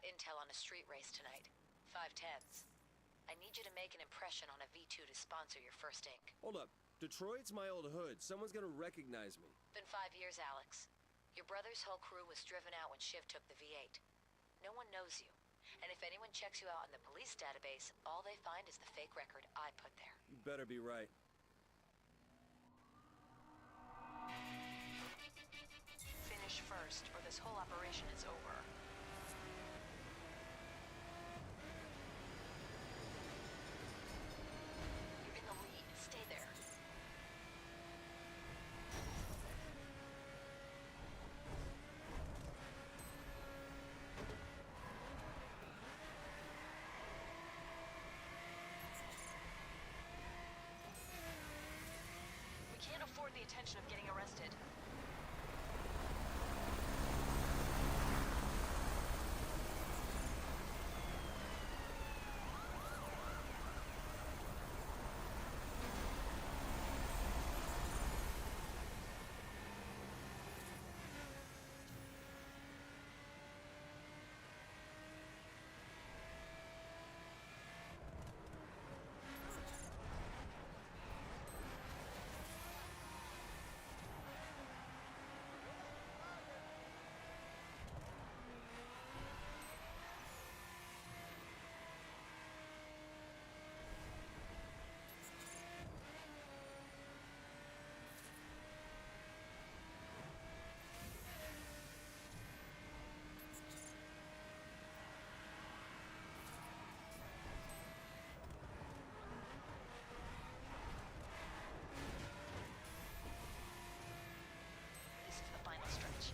got intel on a street race tonight. 510s. I need you to make an impression on a V2 to sponsor your first ink. Hold up. Detroit's my old hood. Someone's gonna recognize me. Been 5 years, Alex. Your brother's whole crew was driven out when Shiv took the V8. No one knows you. And if anyone checks you out in the police database, all they find is the fake record I put there. You better be right. Finish first, or this whole operation is over. You're in the lead. Stay there. We can't afford the attention of getting arrested. This is the final stretch.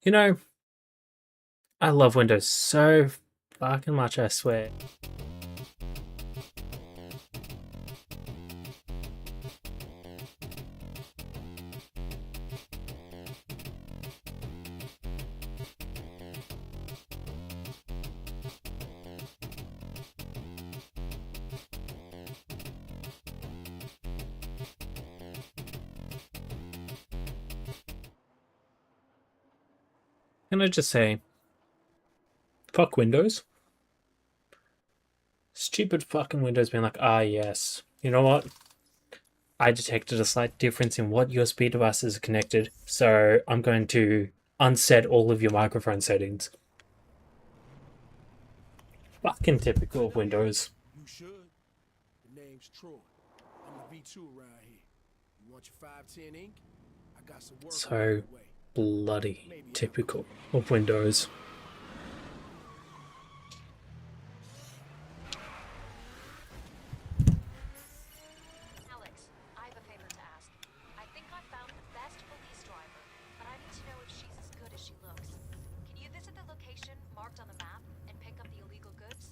You know, I love Windows so fucking much, I swear. Can I just say, fuck Windows. Stupid fucking Windows being like, ah, yes. You know what? I detected a slight difference in what USB devices are connected, so I'm going to unset all of your microphone settings. Fucking typical of Windows. You should. The name's Troy. I'm the V2 around here. You want your 510 ink? I got some work So on the way. bloody typical of Windows. Alex, I have a favor to ask. I think I found the best police driver, but I need to know if she's as good as she looks. Can you visit the location marked on the map and pick up the illegal goods?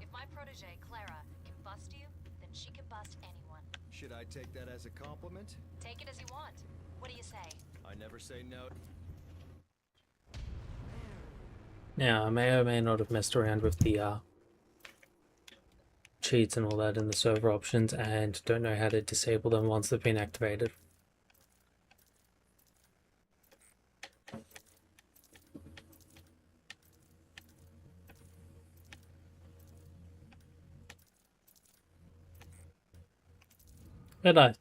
If my protege, Clara, can bust you, then she can bust anyone. Should I take that as a compliment? Take it as you want. What do you say? I never say no. Now, I may or may not have messed around with the cheats and all that in the server options and don't know how to disable them once they've been activated. But I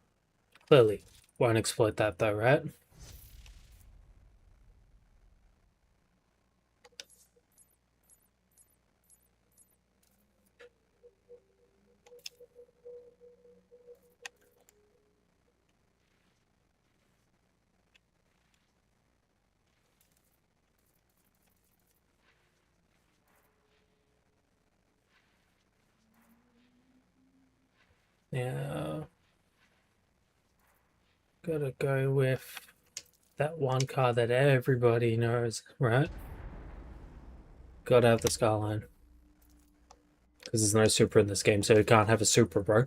clearly won't exploit that though, right? Now, gotta go with that one car that everybody knows, right? Gotta have the Skyline. Because there's no super in this game, so you can't have a super, bro.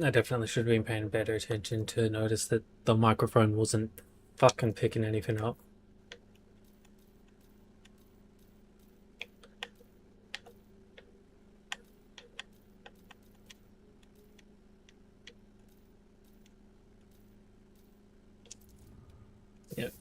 I definitely should have been paying better attention to notice that the microphone wasn't fucking picking anything up. Yep.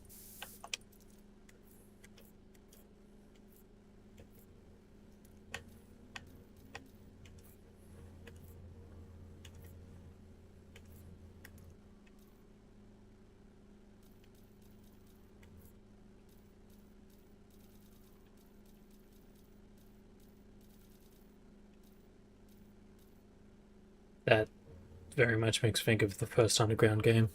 That very much makes me think of the first Underground game.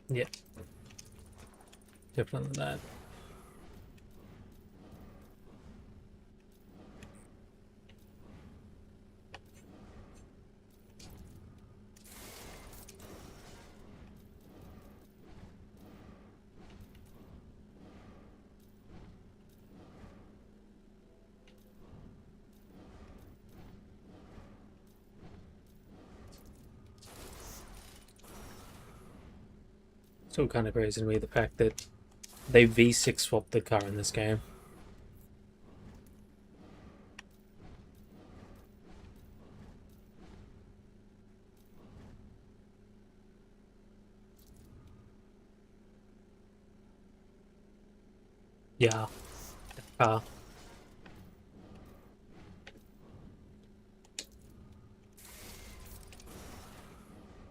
Yeah. Definitely that. Still kind of crazy to me the fact that they V6 swapped the car in this game. Yeah. Car.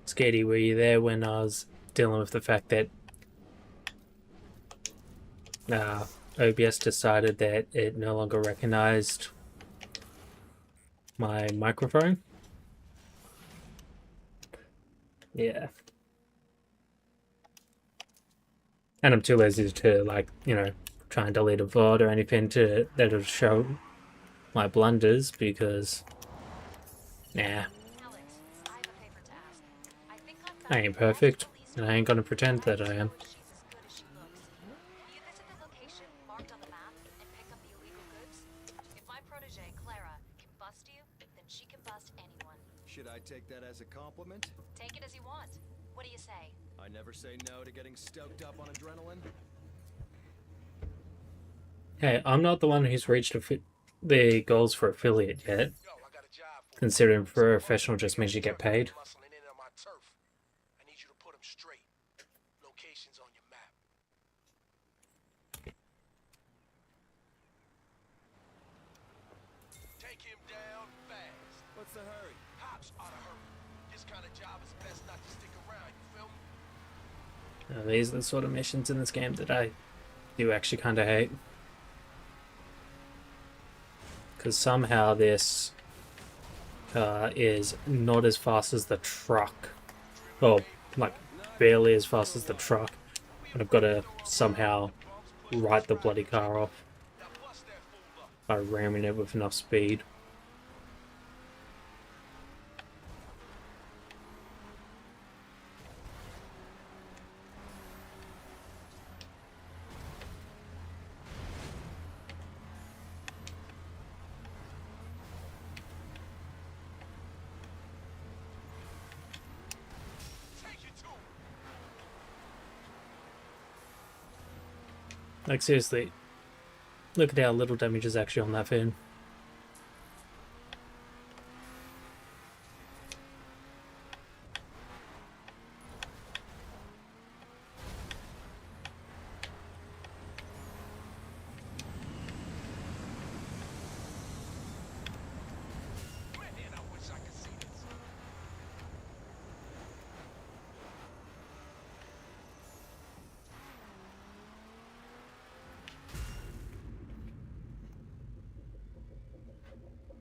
Skatey, were you there when I was dealing with the fact that OBS decided that it no longer recognized my microphone? Yeah. And I'm too lazy to, like, you know, try and delete a VOD or anything to that'll show my blunders because, nah, Alex, I have a favor to ask. I think I I found ain't the best perfect, police and I ain't gonna driver, pretend but I that I need to am. know if she's as good as she looks. Can you visit the location marked on the map and pick up the illegal goods? If my protege, Clara, can bust you, then she can bust anyone. Should I take that as a compliment? Take it as you want. What do you say? I never say no to getting stoked up on adrenaline. Hey, I'm not the one who's reached the goals for affiliate yet, considering professional just means you get paid. I need you to put them straight. Locations on your map. Take him down fast. What's the hurry? Cops ought to hurry. This kind of job is best not to stick around, you feel me? Now, these are the sort of missions in this game that I do actually kind of hate. Because somehow this is not as fast as the truck. Well, like barely as fast as the truck, and I've got to somehow write the bloody car off by ramming it with enough speed. Like seriously, look at how little damage is actually on that fin.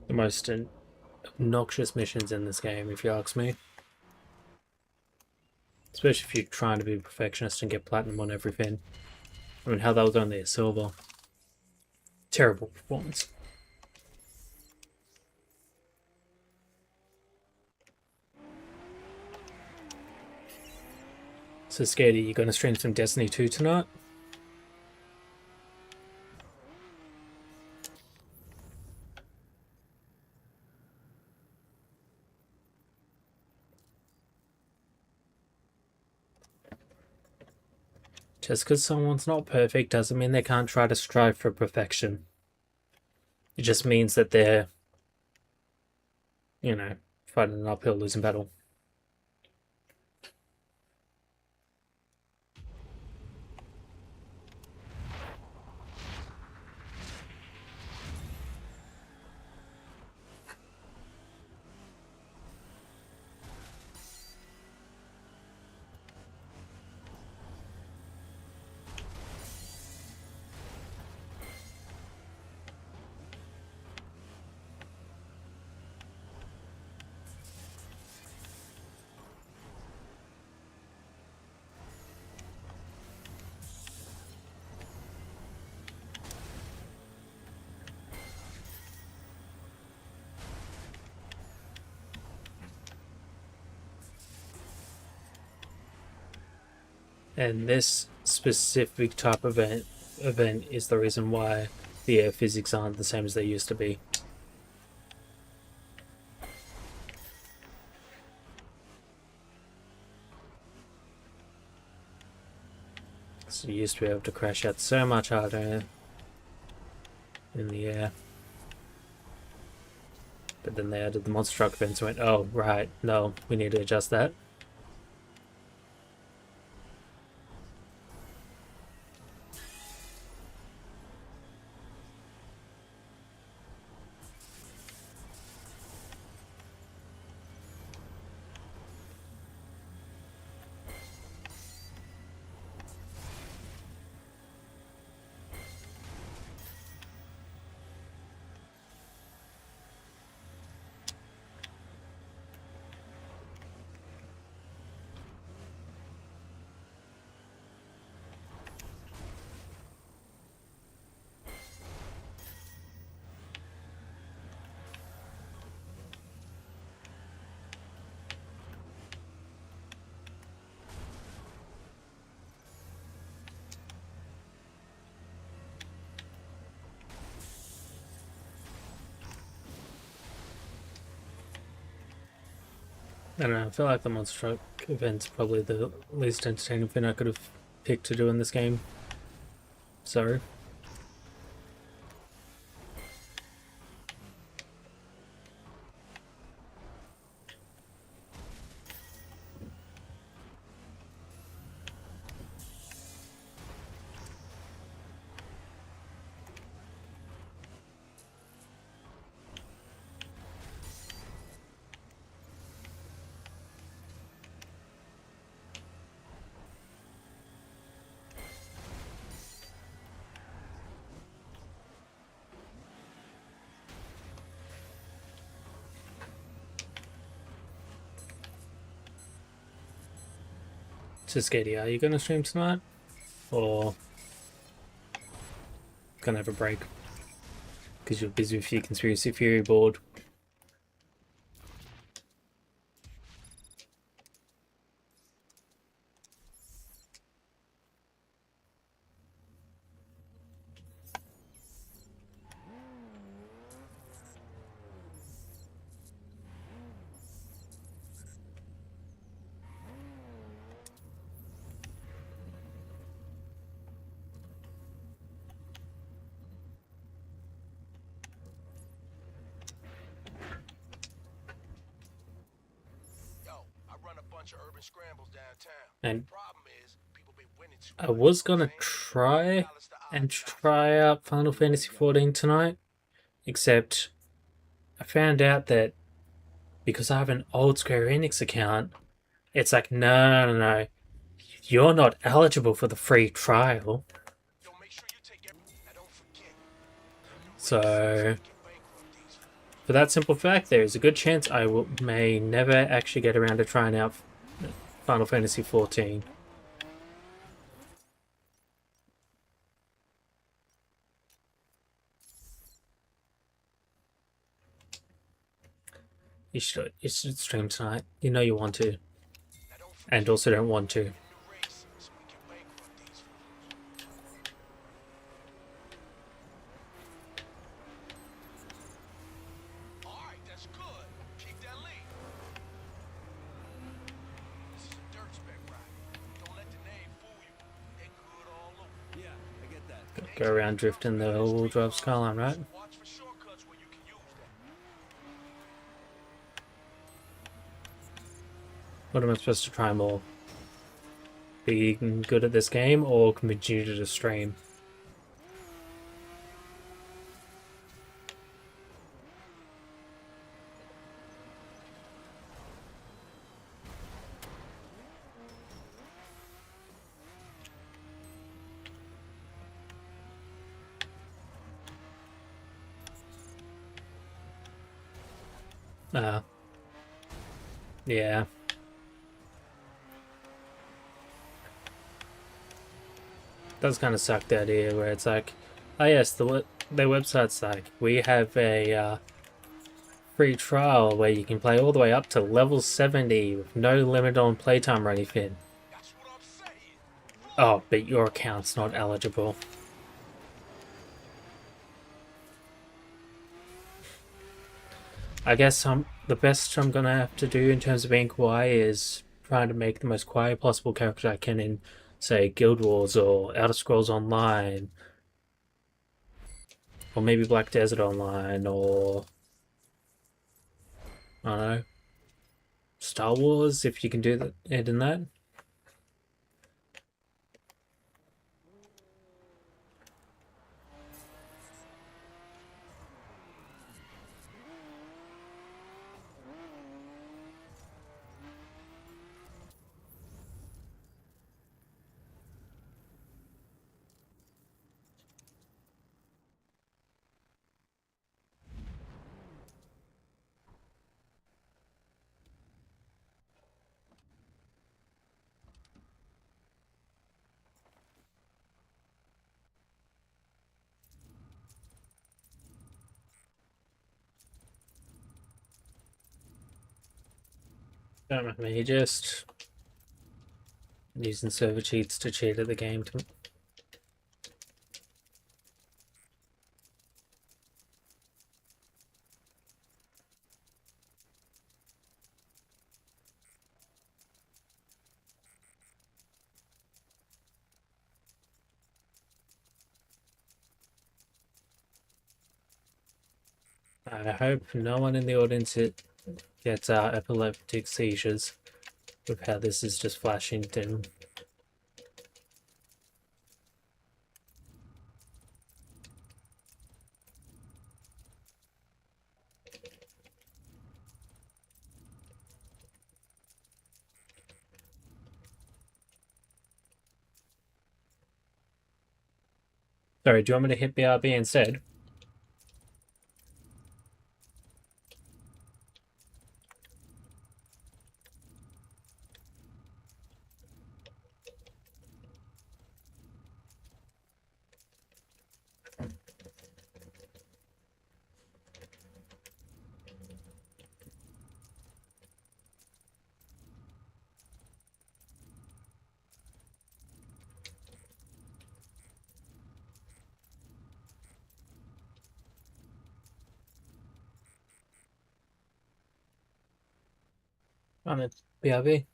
The most obnoxious missions in this game, if you ask me. Especially if you're trying to be a perfectionist and get platinum on everything. I mean, how that was only a silver. Terrible performance. So, Skatey, you gonna stream some Destiny 2 tonight? Just because someone's not perfect doesn't mean they can't try to strive for perfection. It just means that they're, you know, fighting an uphill losing battle. And this specific type of event is the reason why the air physics aren't the same as they used to be. So you used to be able to crash out so much harder in the air. But then they added the monster truck events and went, oh, right, no, we need to adjust that. I don't know, I feel like the monster truck event's probably the least entertaining thing I could have picked to do in this game. Sorry. So, Skady, are you gonna stream tonight? Or gonna have a break? Because you're busy with your Conspiracy Theory board. Yo, I run a bunch of urban scrambles downtown. And Problem is, people been winning too I much, was you know gonna what I'm saying? try Balance the and odds out. try out Final Fantasy 14 tonight, except I found out that because I have an old Square Enix account, it's like, no. You're not eligible for the free trial. Yo, make sure you take now don't forget. So, for that simple fact, there is a good chance may never actually get around to trying out Final Fantasy 14. You should stream tonight. You know you want to, and also don't want to. Alright, that's good. Keep that lead. This is a dirt spec ride. Don't let the name fool you. They good all over. Yeah, I get that. Go around drifting the all-wheel drive Skyline, right? Watch for shortcuts where you can use them. What am I supposed to try more? Being good at this game or continue to stream? Yeah. Does kind of suck, the idea where it's like, oh yes, their website's like, we have a free trial where you can play all the way up to level 70 with no limit on playtime or anything. That's what I'm saying. Oh, but your account's not eligible. I guess the best I'm gonna have to do in terms of being quiet is trying to make the most quiet possible character I can in, say, Guild Wars or Elder Scrolls Online, or maybe Black Desert Online, or I don't know, Star Wars if you can do it in that. Don't mind me, just using server cheats to cheat at the game. I hope no one in the audience gets epileptic seizures with how this is just flashing dim. Sorry, do you want me to hit BRB instead? On it. BRB.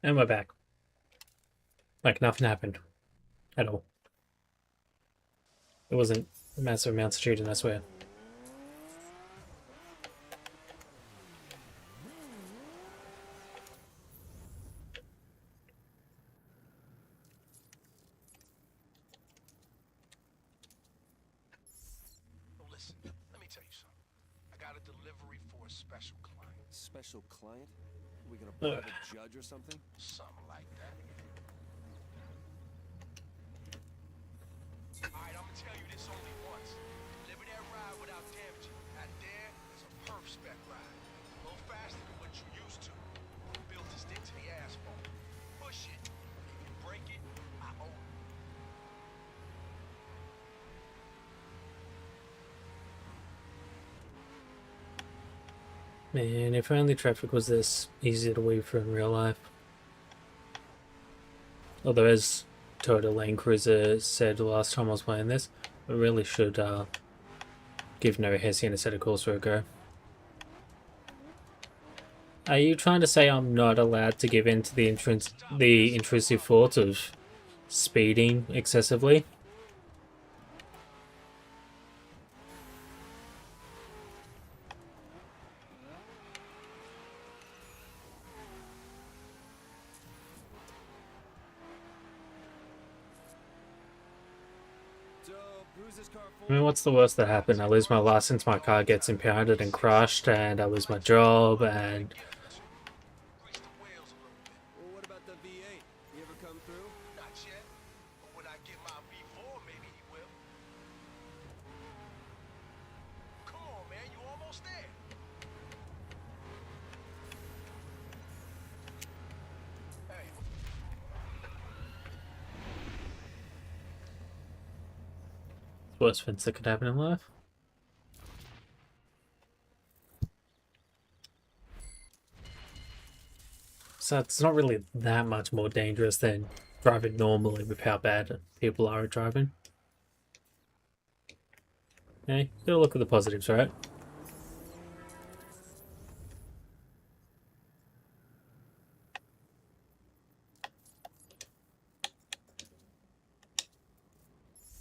And we're back. Like nothing happened. At all. It wasn't massive amounts of shooting, I swear. Listen, let me tell you something. I got a delivery for a special client. Special client? Are we gonna bribe a judge or something? Something like that. Alright, I'm gonna tell you this only once. Deliver that ride without damaging. That there is a perf spec ride. A little faster than what you used to. Built to stick to the asphalt. Push it. If you break it, I own it. Man, if only traffic was this easy to weave through in real life. Although, as Toyota Land Cruiser said last time I was playing this, I really should give No Hessian a set of calls for a go. Are you trying to say I'm not allowed to give in to the intrusive thought of speeding excessively? So, Bruce's car I mean, what's the worst that happened? I lose my license, my car gets impounded and crushed, and I lose my job, and... Grease the wheels a little bit. Well, what about the V8? He ever come through? Not yet. But when I get my V4, maybe he will. Come on, man. You almost there. Hey, Worst things that could happen in life. So it's not really that much more dangerous than driving normally with how bad people are at driving. Yeah, you gotta look at the positives, right?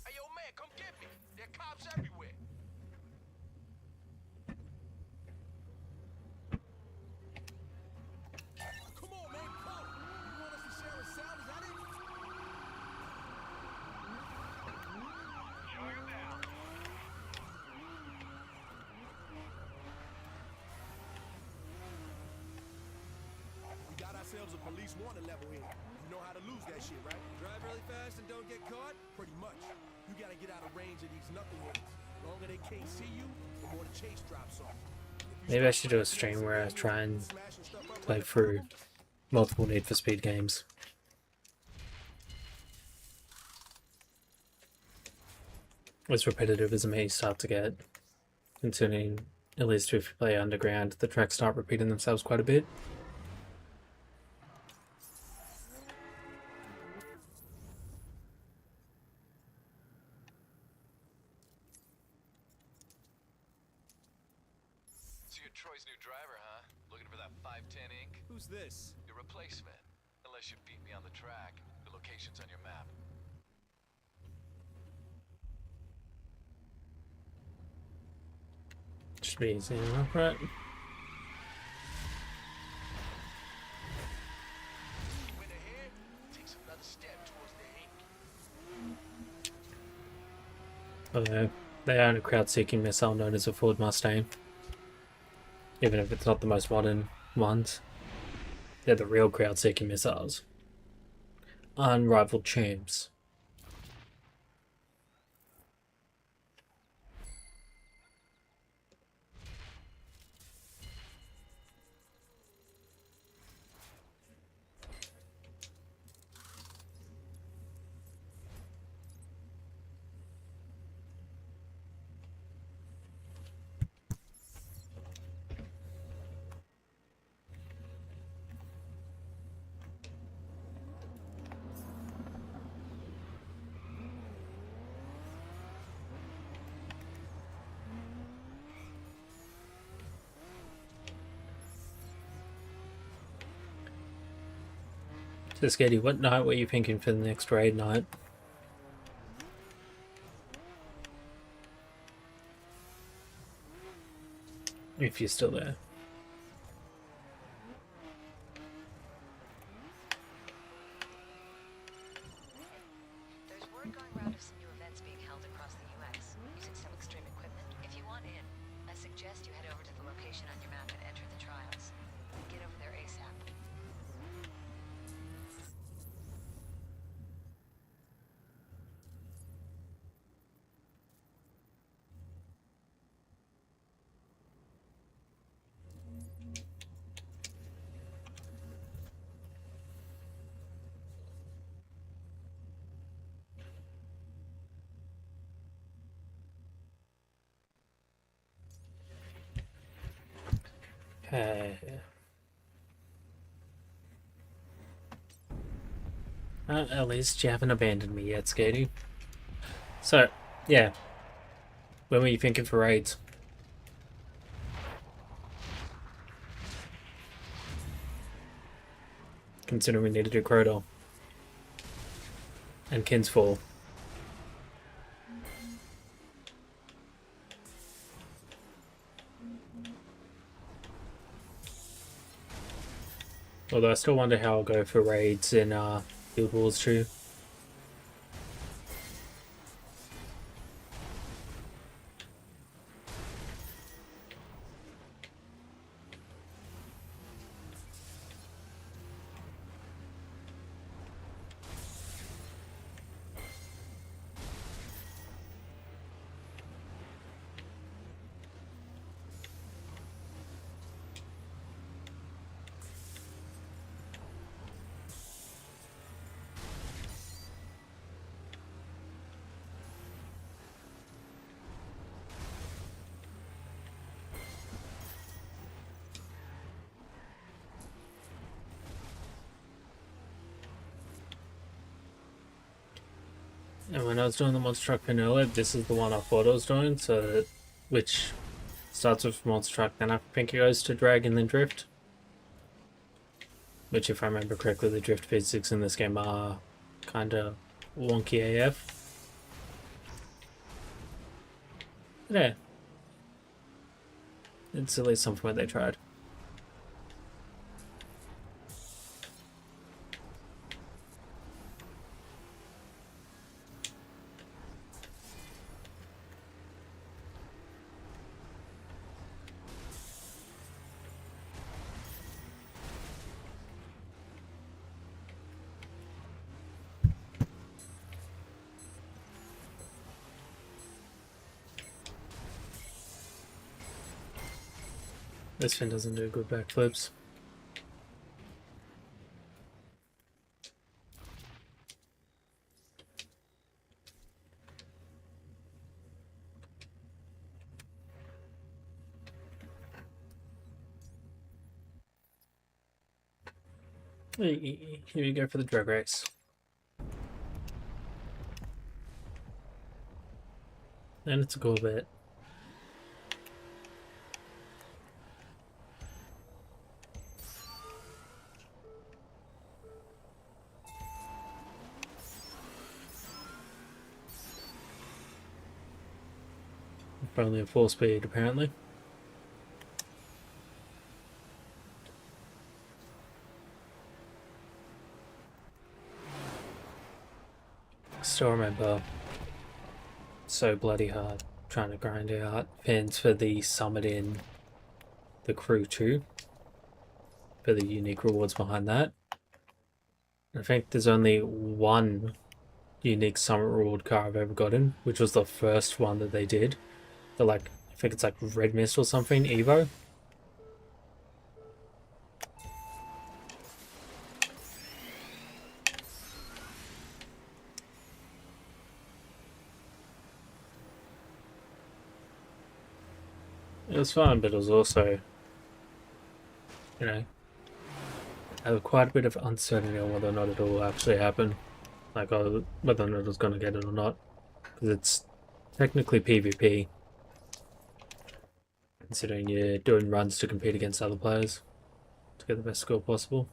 Hey, yo, man, come get me. There are cops everywhere. Come on, man, come. You want us to share a cell? Is that it? Showing him down. We got ourselves a police wanted level here. You know how to lose that shit, right? Drive really fast and don't get caught? Pretty much. You gotta get out of range of these knuckleheads. The longer they can't see you, the more the chase drops off. Maybe I should do a stream where I try and play through multiple Need for Speed games. As repetitive as it may start to get, considering at least if you play Underground, the tracks start repeating themselves quite a bit. So you're Troy's new driver, huh? Looking for that 510 ink? Who's this? Your replacement. Unless you beat me on the track. The location's on your map. Should be easy enough, right? When they're here, takes another step towards the ink. Although they own a crowd-seeking missile known as a Ford Mustang. Even if it's not the most modern ones. They're the real crowd-seeking missiles. Unrivaled champs. So, Skady, what night were you thinking for the next raid night? If you're still there. There's word going around of some new events being held across the U.S. using some extreme equipment. If you want in, I suggest you head over to the location on your map and enter the trials. Get over there ASAP. Okay. At least you haven't abandoned me yet, Skady. So, yeah. When were you thinking for raids? Considering we need to do Crowdor. And Kinsfall. Although I still wonder how I'll go for raids in Guild Wars 2. And when I was doing the monster truck pin earlier, this is the one I thought I was doing, so which starts with monster truck, then I think it goes to drag and then drift. Which, if I remember correctly, the drift physics in this game are kinda wonky AF. But yeah, it's at least something where they tried. This fin doesn't do good backflips. Here you go for the drag race. And it's a cool bit. Only at full speed, apparently. Still remember so bloody hard trying to grind out fins for the summit in the crew 2 for the unique rewards behind that. I think there's only one unique summit reward car I've ever gotten, which was the first one that they did. The I think it's like Red Mist or something, Evo. It was fun, but it was also, you know, I had quite a bit of uncertainty on whether or not it will actually happen. Like, whether or not I was going to get it or not. Because it's technically PvP. Considering you're doing runs to compete against other players to get the best score possible.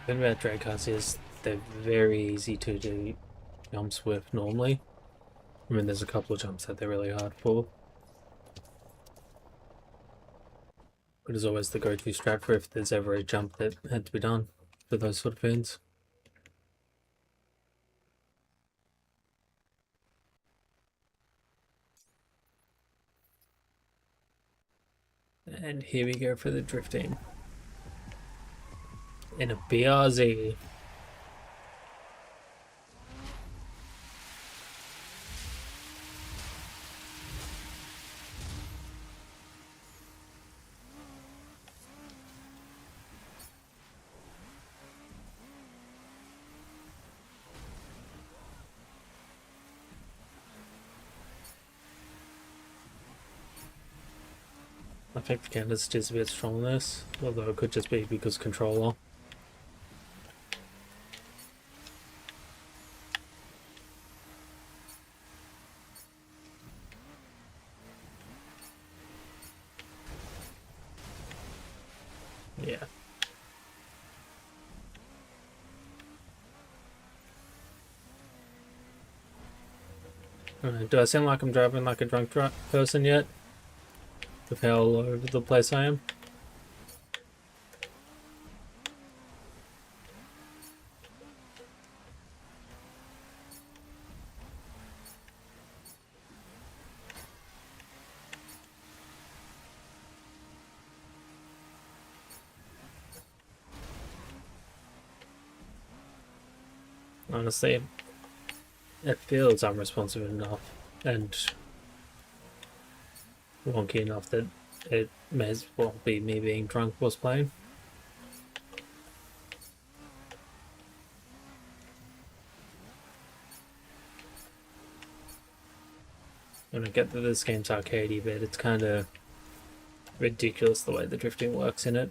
The thing about drag cars is they're very easy to do jumps with normally. I mean, there's a couple of jumps that they're really hard for. But it's always the go-to strat for if there's ever a jump that had to be done for those sort of fins. And here we go for the drifting. In a BRZ. I think the canvas is a bit strong on this, although it could just be because controller. Yeah. Do I sound like I'm driving like a drunk person yet? With how all over the place I am? Honestly, it feels unresponsive enough, and wonky enough that it may as well be me being drunk whilst playing. And I get that this game's arcadey, but it's kind of ridiculous the way the drifting works in it.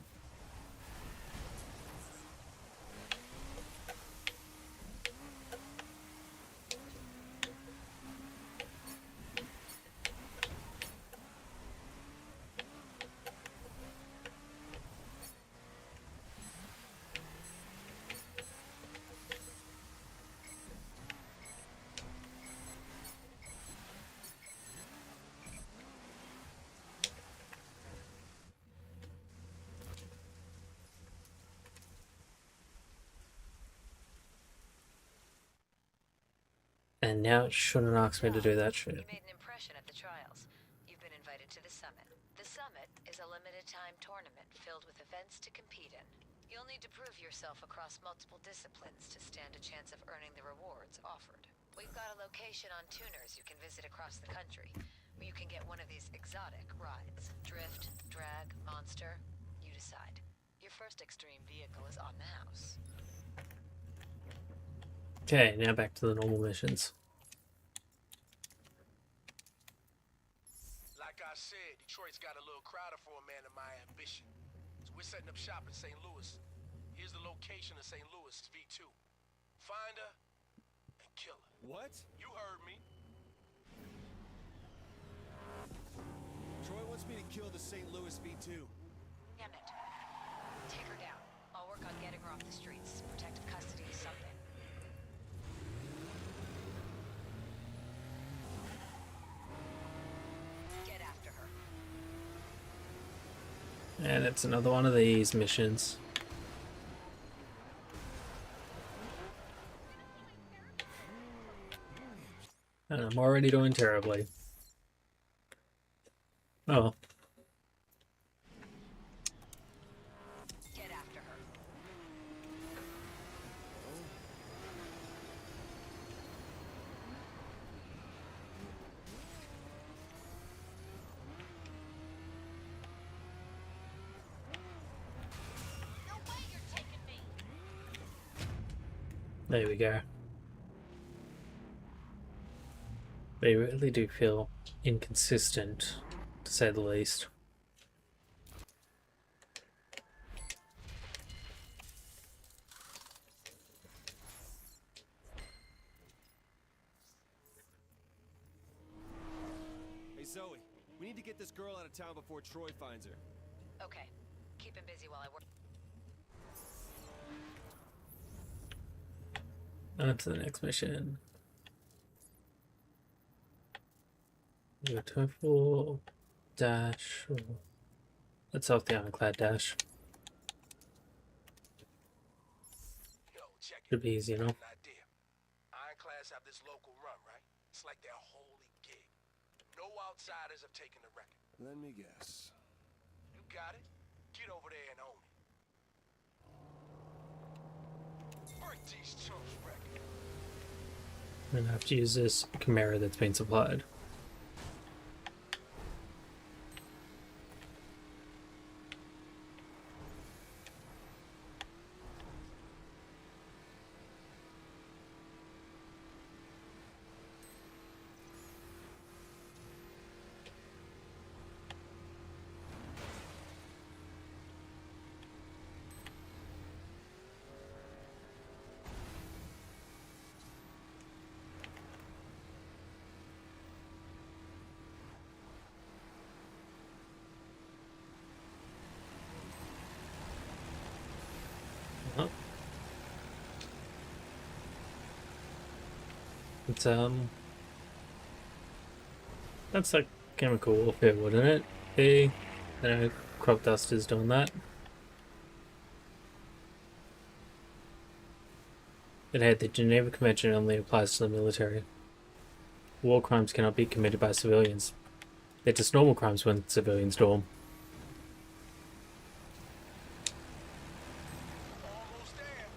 And now it shouldn't ask me to do that shit. You made an impression at the trials. You've been invited to the summit. The summit is a limited-time tournament filled with events to compete in. You'll need to prove yourself across multiple disciplines to stand a chance of earning the rewards offered. We've got a location on tuners you can visit across the country, where you can get one of these exotic rides. Drift, drag, monster, you decide. Your first extreme vehicle is on the house. Okay, now back to the normal missions. Like I said, Detroit's got a little crowded for a man of my ambition. So we're setting up shop in St. Louis. Here's the location of St. Louis V2. Find her and kill her. What? You heard me. Troy wants me to kill the St. Louis V2. Damn it. Take her down. I'll work on getting her off the streets. Protective custody is something. Get after her. And it's another one of these missions. And I'm already doing terribly. Oh. Get after her. No way you're taking me. There we go. They really do feel inconsistent, to say the least. Hey, Zoe, we need to get this girl out of town before Troy finds her. Okay. Keep him busy while I work. On to the next mission. Your TOEFL dash. Let's off the ironclad dash. Yo, check it. Should be easy enough. An idea. Ironclads have this local run, right? It's like their holy gig. No outsiders have taken the record. Let me guess. You got it? Get over there and own it. Break these chumps record. I'm gonna have to use this Chimera that's been supplied. Oh. It's that's like chemical warfare, wouldn't it? Hey, I know crop dust is doing that. But hey, the Geneva Convention only applies to the military. War crimes cannot be committed by civilians. They're just normal crimes when civilians do them. Almost there.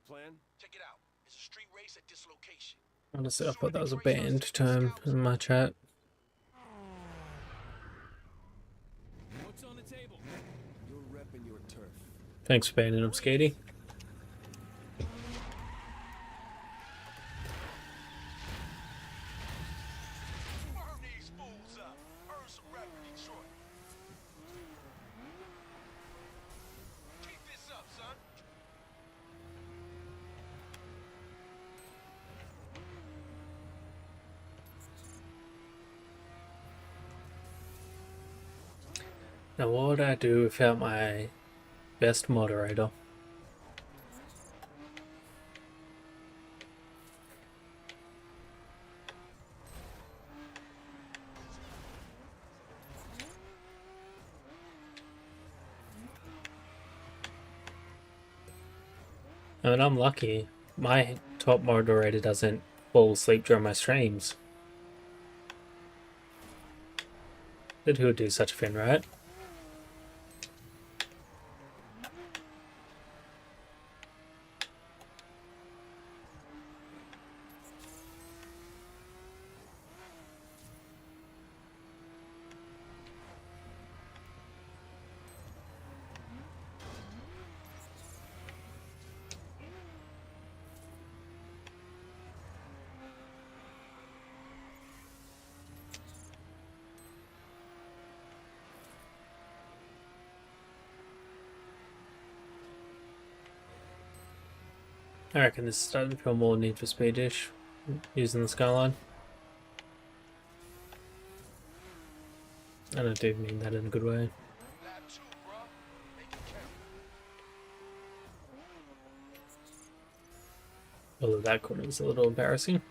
plan? Check it out. It's a street race at this location. Honestly, I thought that was a banned term in my chat. What's on the table? You're repping your turf. Thanks for banning him, Skatey. Burn these fools up. Earn some rep in Detroit. Keep this up, son. Now, what would I do without my best moderator? I mean, I'm lucky. My top moderator doesn't fall asleep during my streams. But who would do such a thing, right? I reckon this is starting to feel more Need for Speed-ish, using the Skyline. And I do mean that in a good way. Lap 2, bro. Make it count. Although that corner was a little embarrassing.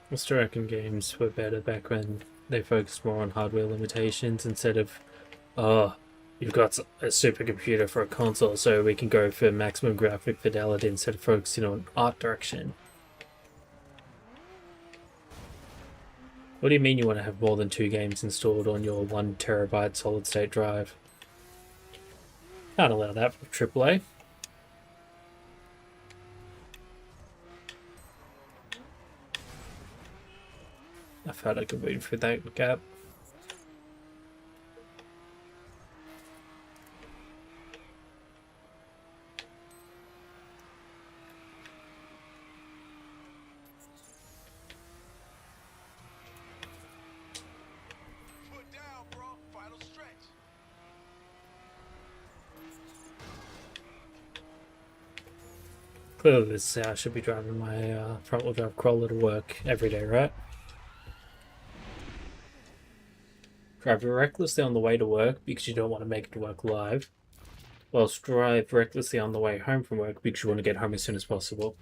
I still reckon games were better back when they focused more on hardware limitations instead of, oh, you've got a supercomputer for a console so we can go for maximum graphic fidelity instead of focusing on art direction. What do you mean you want to have more than 2 games installed on your 1 terabyte solid state drive? Can't allow that for AAA. I felt I could move through that gap. Put down, bro. Final stretch. Clearly this I should be driving my front-wheel drive crawler to work every day, right? Drive recklessly on the way to work because you don't want to make it to work live, whilst drive recklessly on the way home from work because you want to get home as soon as possible.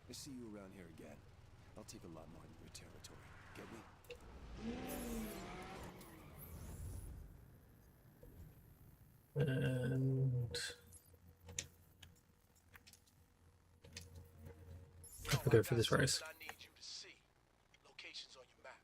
I see you around here again. I'll take a lot more in your territory. Get me? And I'll go for this race. I need you to see. Locations on your map.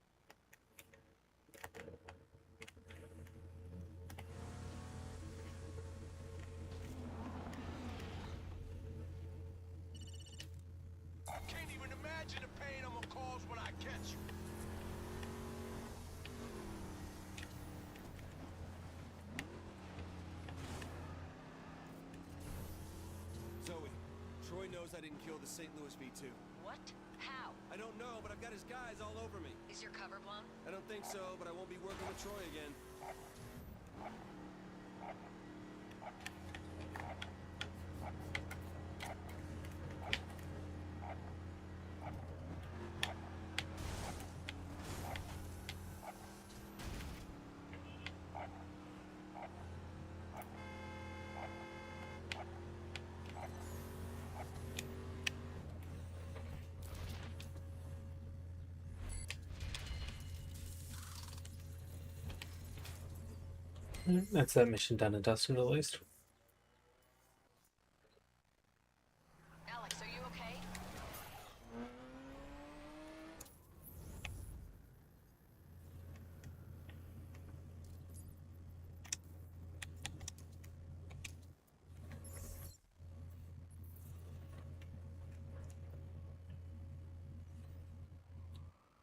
I can't even imagine the pain I'm gonna cause when I catch you. Zoe, Troy knows I didn't kill the St. Louis V2. What? How? I don't know, but I've got his guys all over me. Is your cover blown? I don't think so, but I won't be working with Troy again. That's that mission done and dusted at least. Alex, are you okay?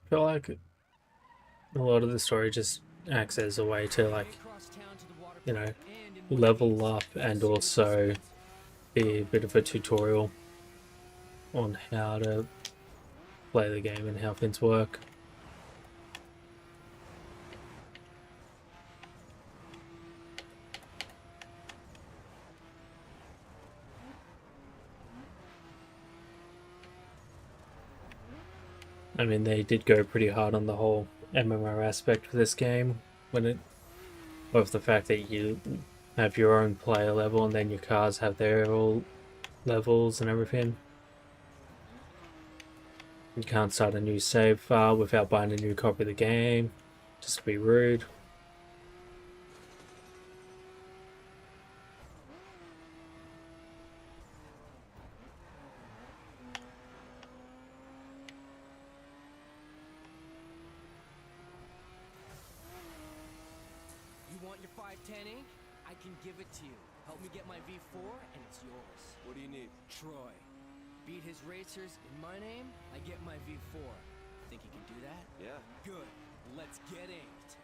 I feel like a lot of the story just acts as a way to, like, you know, level up and also be a bit of a tutorial on how to play the game and how things work. I mean, they did go pretty hard on the whole MMO aspect for this game, when it, of the fact that you have your own player level and then your cars have their all levels and everything. You can't start a new save file without buying a new copy of the game, just to be rude. You want your 510 ink? I can give it to you. Help me get my V4 and it's yours. What do you need? Troy. Beat his racers in my name, I get my V4. Think you can do that? Yeah. Good. Let's get inked.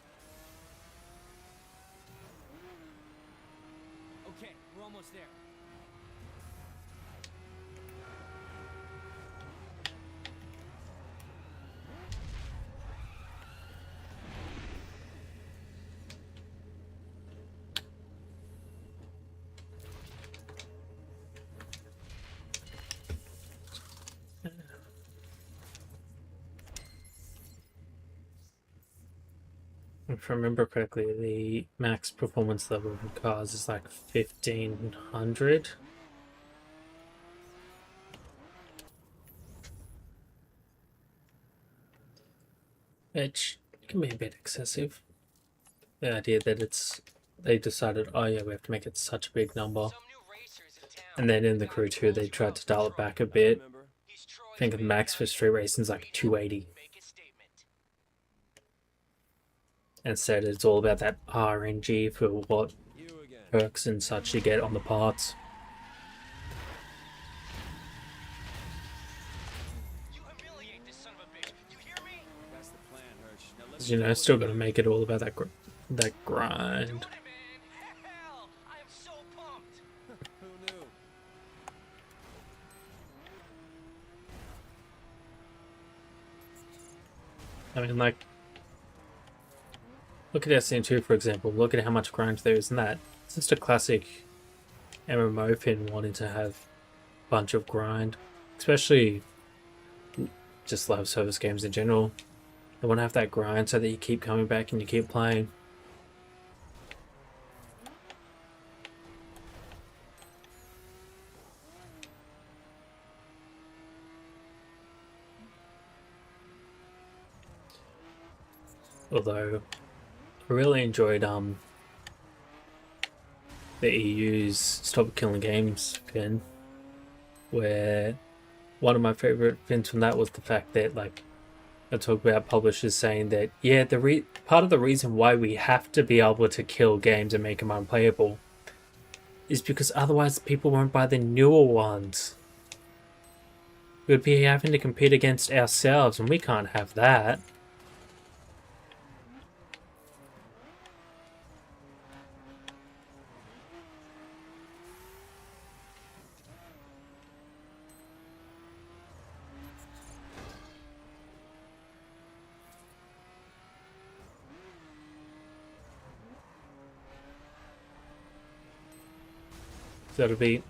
Okay, we're almost there. If I remember correctly, the max performance level of cars is like 1500. Which can be a bit excessive. The idea that they decided, oh yeah, we have to make it such a big number. Some new racers in town. And then in the crew 2, they tried to dial it back a bit. Remember? He's Troy's I think the favorite max for guy. street racing is like 280. Make a statement. Instead, it's all about that RNG for what You again. perks and such you get on the parts. You humiliate this son of a bitch. You hear me? That's the plan, Hirsch. Now let's 'Cause, you know, still gotta make it all about that grind. Doing it, man. Hell, I am so pumped. Who knew? I mean, like, look at SN2, for example. Look at how much grind there is in that. It's just a classic MMO fin wanting to have a bunch of grind. Especially just live service games in general. They want to have that grind so that you keep coming back and you keep playing. Although I really enjoyed the EU's Stop Killing Games fin, where one of my favorite fins from that was the fact that, like, I talk about publishers saying that, yeah, part of the reason why we have to be able to kill games and make them unplayable is because otherwise people won't buy the newer ones. We'd be having to compete against ourselves, and we can't have that. So it'll be,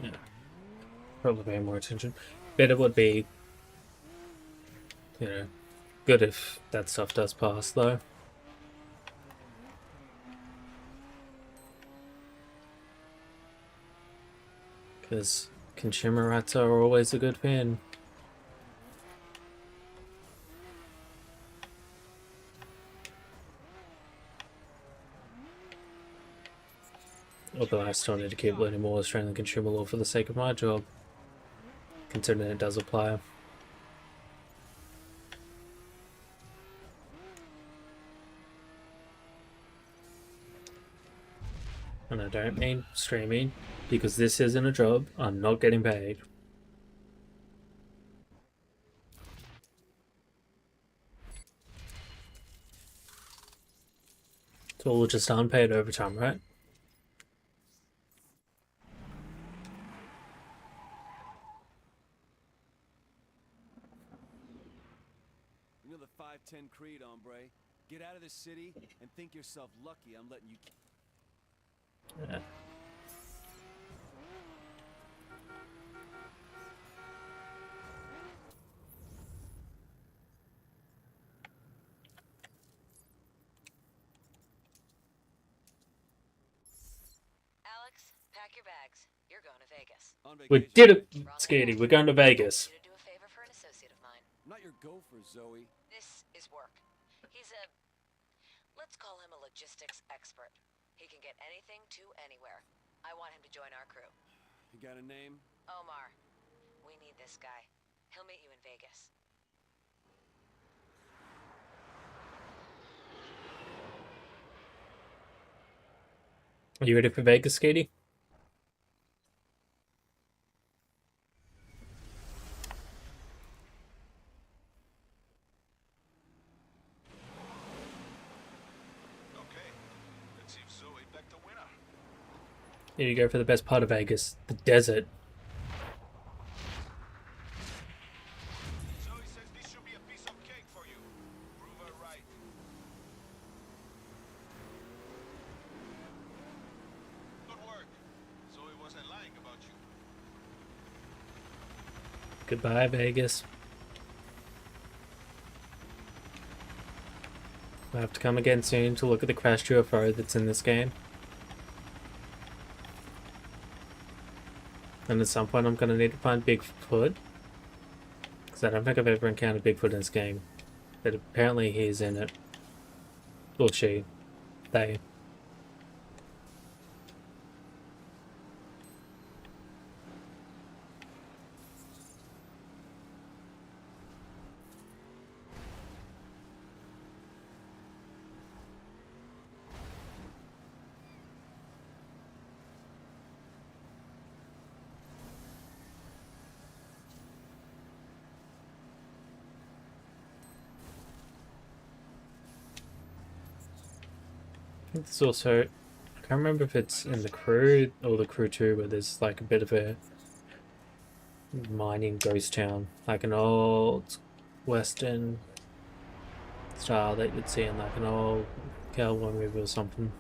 yeah, probably pay more attention. But it would be, you know, good if that stuff does pass, though. Because consumer rights are always a good thing. Although I still need to keep learning more Australian consumer law for the sake of my job, considering it does apply. And I don't mean streaming, because this isn't a job, I'm not getting paid. It's all just unpaid overtime, right? You know the 510 creed, hombre. Get out of the city and think yourself lucky I'm letting you... Yeah. Alex, pack your bags. You're going to Vegas. On We vacation. did it, We're on the Skady. road. We're going to Vegas. I need to do a favor for an associate of mine. I'm not your gopher, Zoe. This is work. He's a... let's call him a logistics expert. He can get anything to anywhere. I want him to join our crew. You got a name? Omar. We need this guy. He'll meet you in Vegas. Are you ready for Vegas, Skady? Okay. Let's see if Zoe back the winner. Here you go for the best part of Vegas, the desert. Zoe says this should be a piece of cake for you. Prove her right. Good work. Zoe wasn't lying about you. Goodbye, Vegas. I have to come again soon to look at the crashed UFO that's in this game. And at some point I'm going to need to find Bigfoot. Because I don't think I've ever encountered Bigfoot in this game. But apparently he's in it. Or she. They. I think there's also, I can't remember if it's in the crew or the crew 2 where there's like a bit of a mining ghost town, like an old western style that you'd see in like an old cowboy movie or something.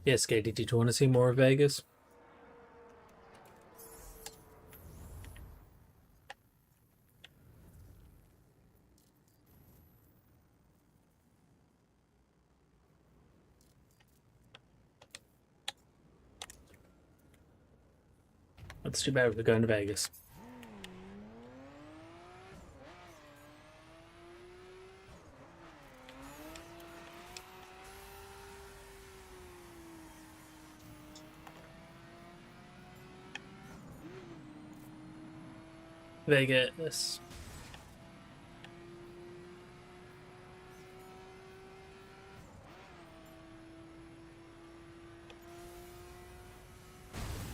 Yes, Katie, did you want to see more of Vegas? That's too bad we're going to Vegas. Vegas.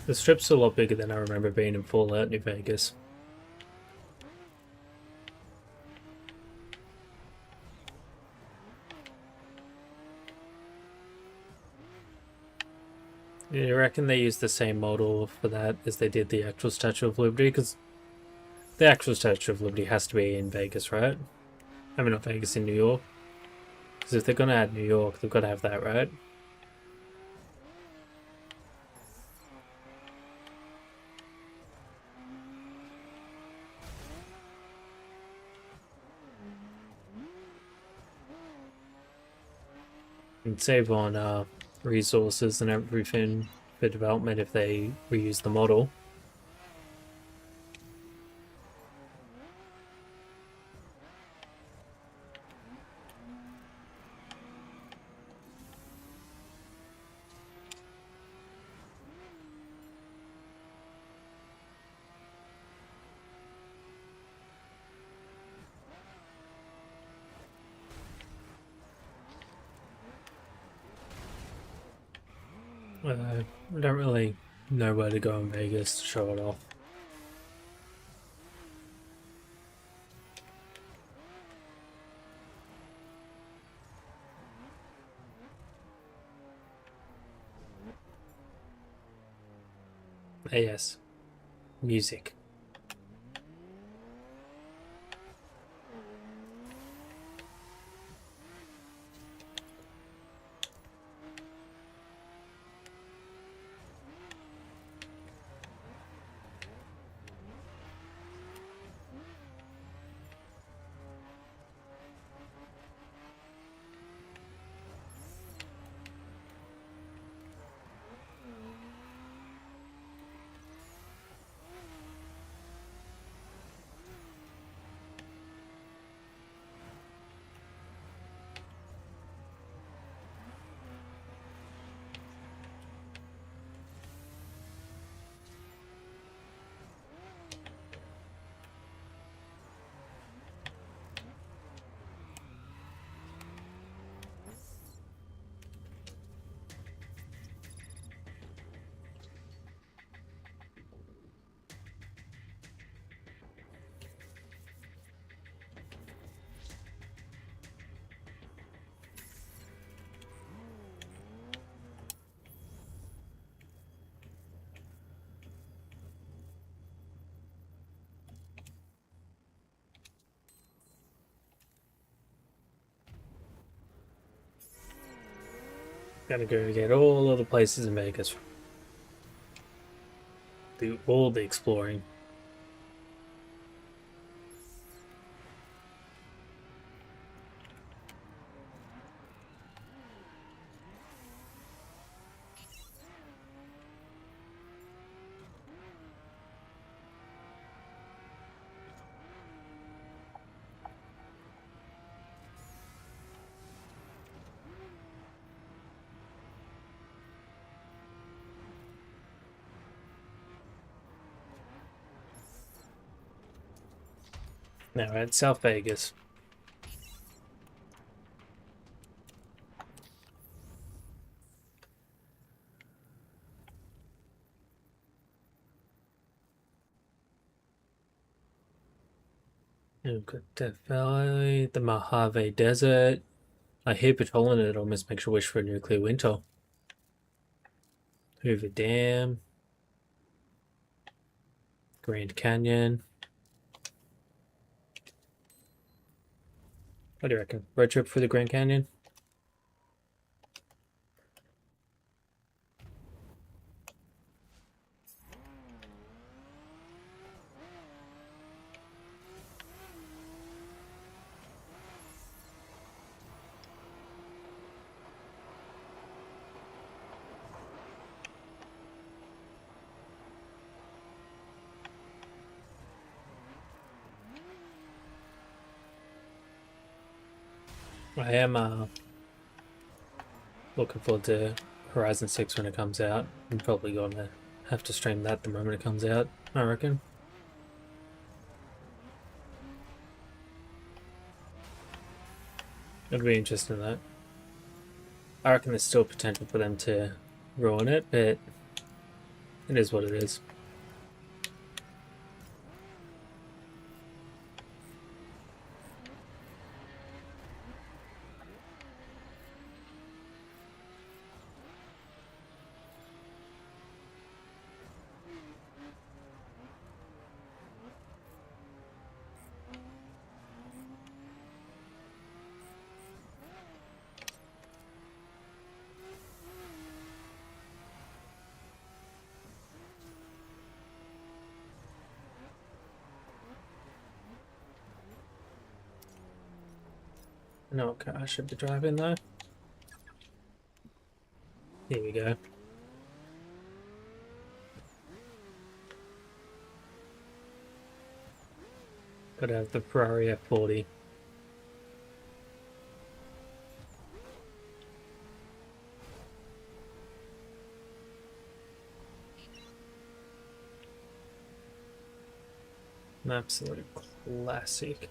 The strip's a lot bigger than I remember being in Fallout New Vegas. You reckon they used the same model for that as they did the actual Statue of Liberty? Because the actual Statue of Liberty has to be in Vegas, right? I mean, not Vegas, in New York. Because if they're going to add New York, they've got to have that, right? And save on resources and everything for development if they reuse the model. I don't really know where to go in Vegas to show it off. Yes, music. Gotta go get all of the places in Vegas. Do all the exploring. Now we're at South Vegas. We've got Death Valley, the Mojave Desert. I hear patrolling it almost makes you wish for a nuclear winter. Hoover Dam. Grand Canyon. What do you reckon? Road trip for the Grand Canyon? I am looking forward to Horizon 6 when it comes out. I'm probably going to have to stream that the moment it comes out, I reckon. It'll be interesting, that. I reckon there's still potential for them to ruin it, but it is what it is. No car I should be driving though. Here we go. Gotta have the Ferrari F40. An absolute classic.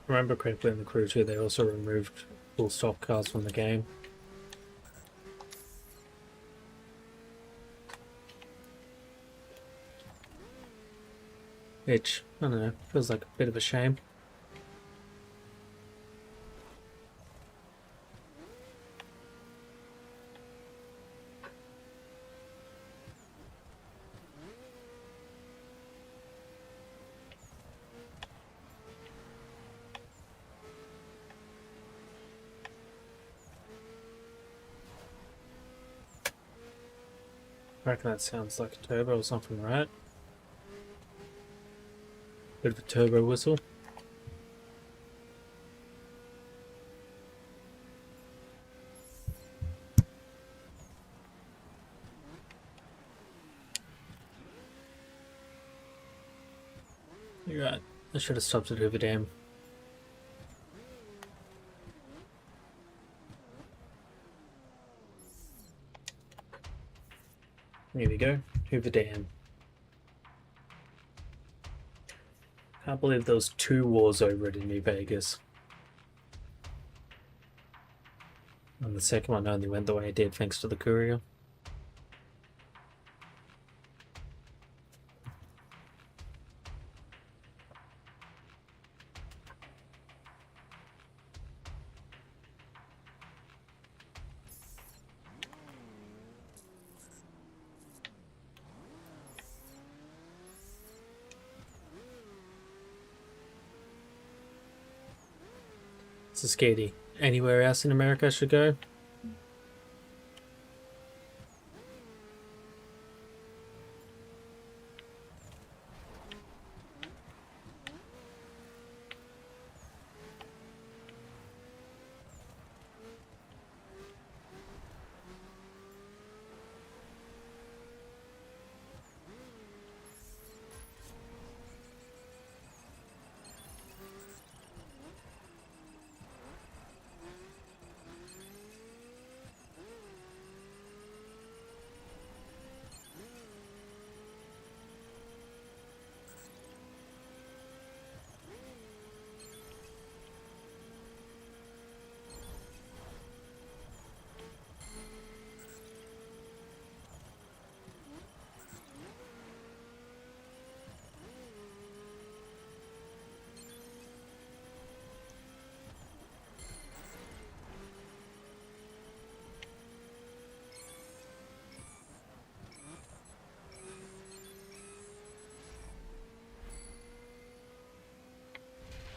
Remember correctly, in the Crew 2 they also removed full stock cars from the game. Which, I don't know, feels like a bit of a shame. I reckon that sounds like a turbo or something, right? Bit of a turbo whistle. You're right. I should have stopped at Hoover Dam. Here we go. Hoover Dam. Can't believe there was 2 wars over it in New Vegas. And the second one only went the way it did thanks to the courier. So Skady, anywhere else in America I should go?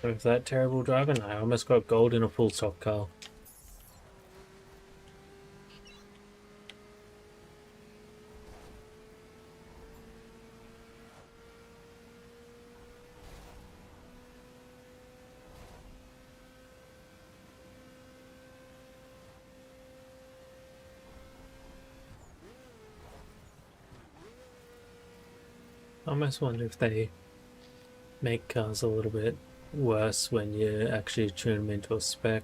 With that terrible driving, I almost got gold in a full stock car. I almost wonder if they make cars a little bit worse when you actually tune them into a spec.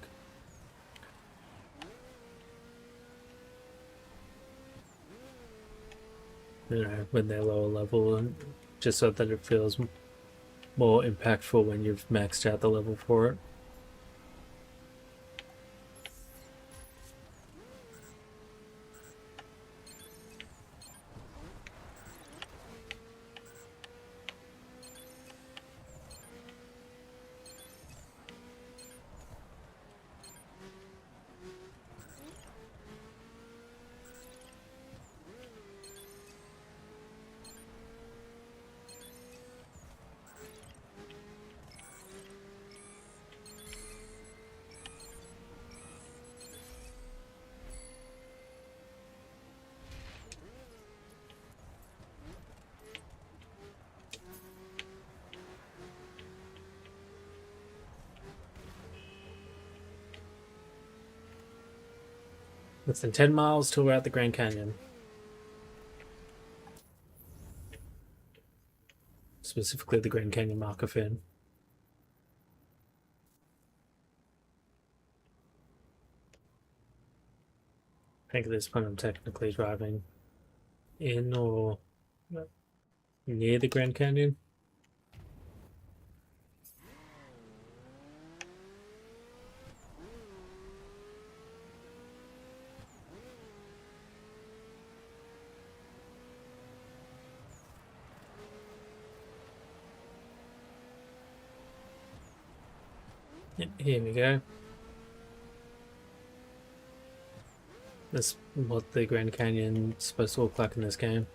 You know, when they're lower level, and just so that it feels more impactful when you've maxed out the level for it. Less than 10 miles till we're at the Grand Canyon. Specifically the Grand Canyon marker fin. I think at this point I'm technically driving in or near the Grand Canyon. Here we go. That's what the Grand Canyon is supposed to look like in this game.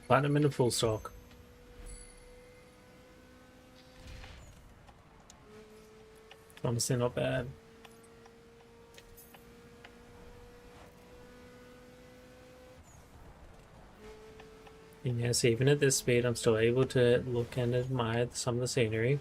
Platinum in a full stock. Honestly, not bad. And yes, even at this speed, I'm still able to look and admire some of the scenery.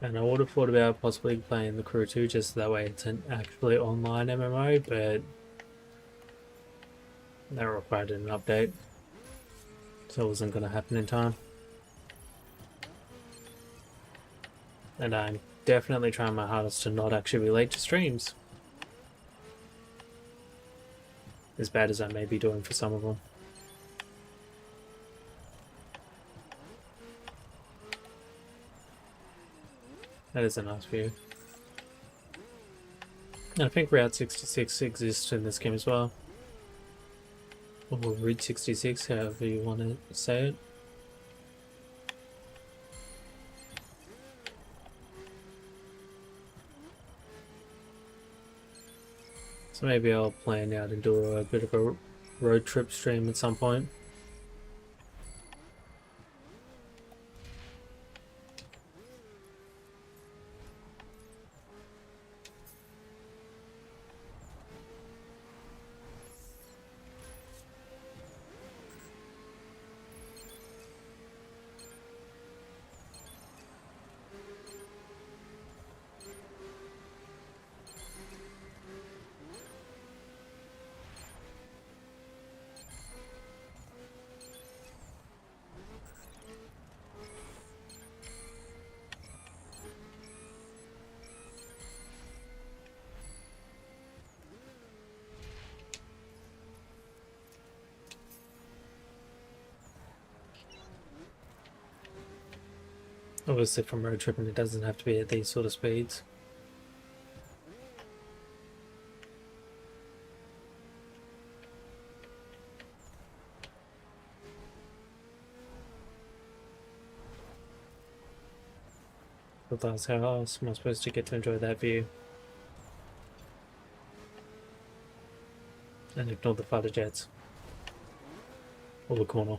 And I would have thought about possibly playing the Crew 2 just that way it's an actually online MMO, but that required an update, so it wasn't going to happen in time. And I'm definitely trying my hardest to not actually be late to streams, as bad as I may be doing for some of them. That is a nice view. And I think Route 66 exists in this game as well. Or Route 66, however you want to say it. So maybe I'll plan out and do a bit of a road trip stream at some point. Obviously from road tripping it doesn't have to be at these sort of speeds. Otherwise, how else am I supposed to get to enjoy that view? And ignore the fighter jets. Or the corner.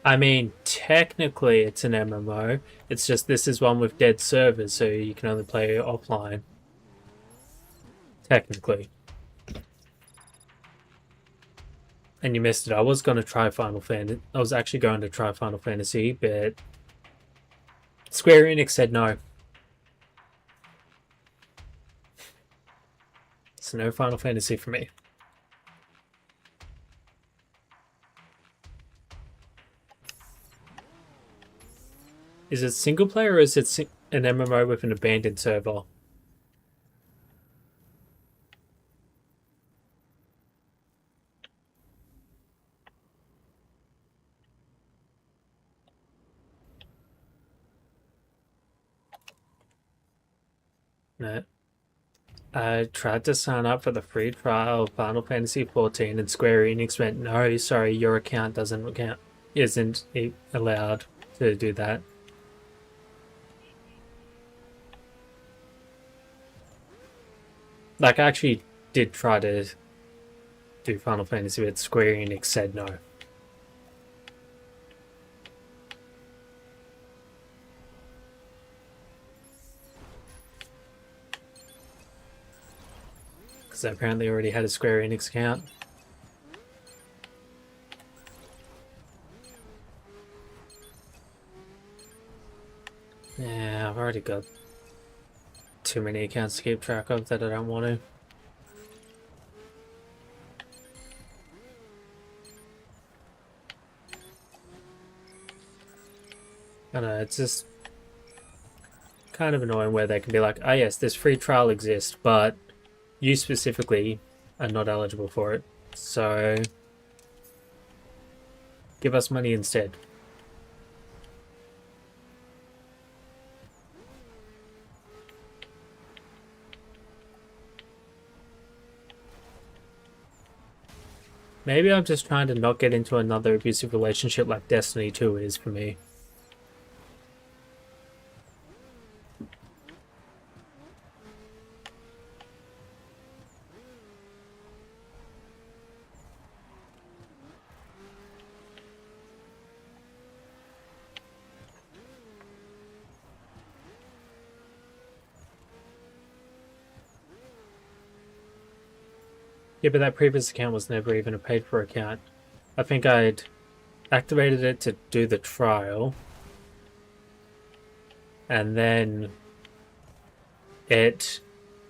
I mean, technically it's an MMO. It's just this is one with dead servers, so you can only play offline. technically. And you missed it. I was going to try Final Fantasy. I was actually going to try Final Fantasy, but Square Enix said no. So no Final Fantasy for me. Is it single player or is it an MMO with an abandoned server? No. I tried to sign up for the free trial of Final Fantasy XIV and Square Enix went, no, sorry, your account isn't allowed to do that. Like, I actually did try to do Final Fantasy, but Square Enix said no. Because I apparently already had a Square Enix account. Yeah, I've already got too many accounts to keep track of that I don't want to. I don't know, it's just kind of annoying where they can be like, oh yes, this free trial exists, but you specifically are not eligible for it. So give us money instead. Maybe I'm just trying to not get into another abusive relationship like Destiny 2 is for me. Yeah, but that previous account was never even a paid for account. I think I'd activated it to do the trial. And then it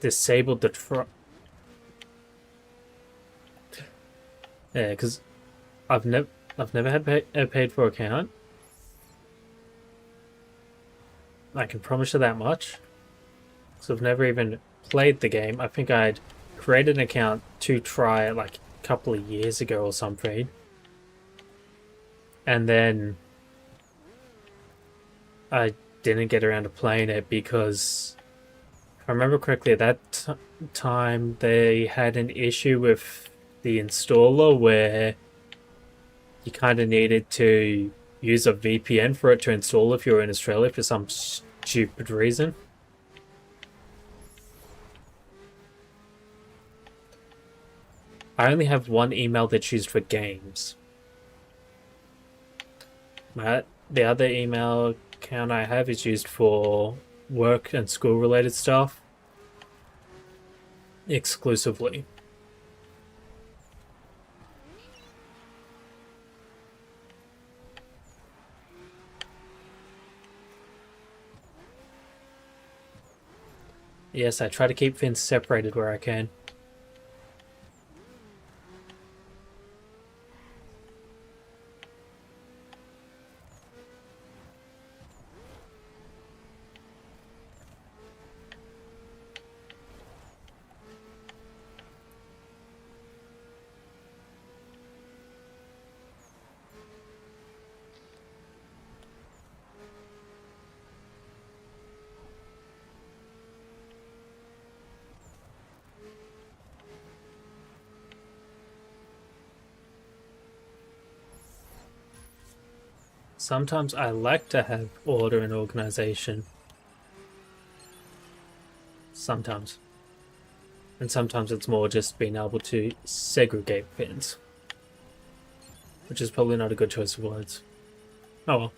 disabled the trial. Yeah, because I've never had a paid for account. I can promise you that much. So I've never even played the game. I think I'd created an account to try it like a couple of years ago or something. And then I didn't get around to playing it because, if I remember correctly, at that time they had an issue with the installer where you kind of needed to use a VPN for it to install if you're in Australia for some stupid reason. I only have one email that's used for games. The other email account I have is used for work and school related stuff exclusively. Yes, I try to keep things separated where I can. Sometimes I like to have order and organization. Sometimes. And sometimes it's more just being able to segregate things. Which is probably not a good choice of words. Oh well.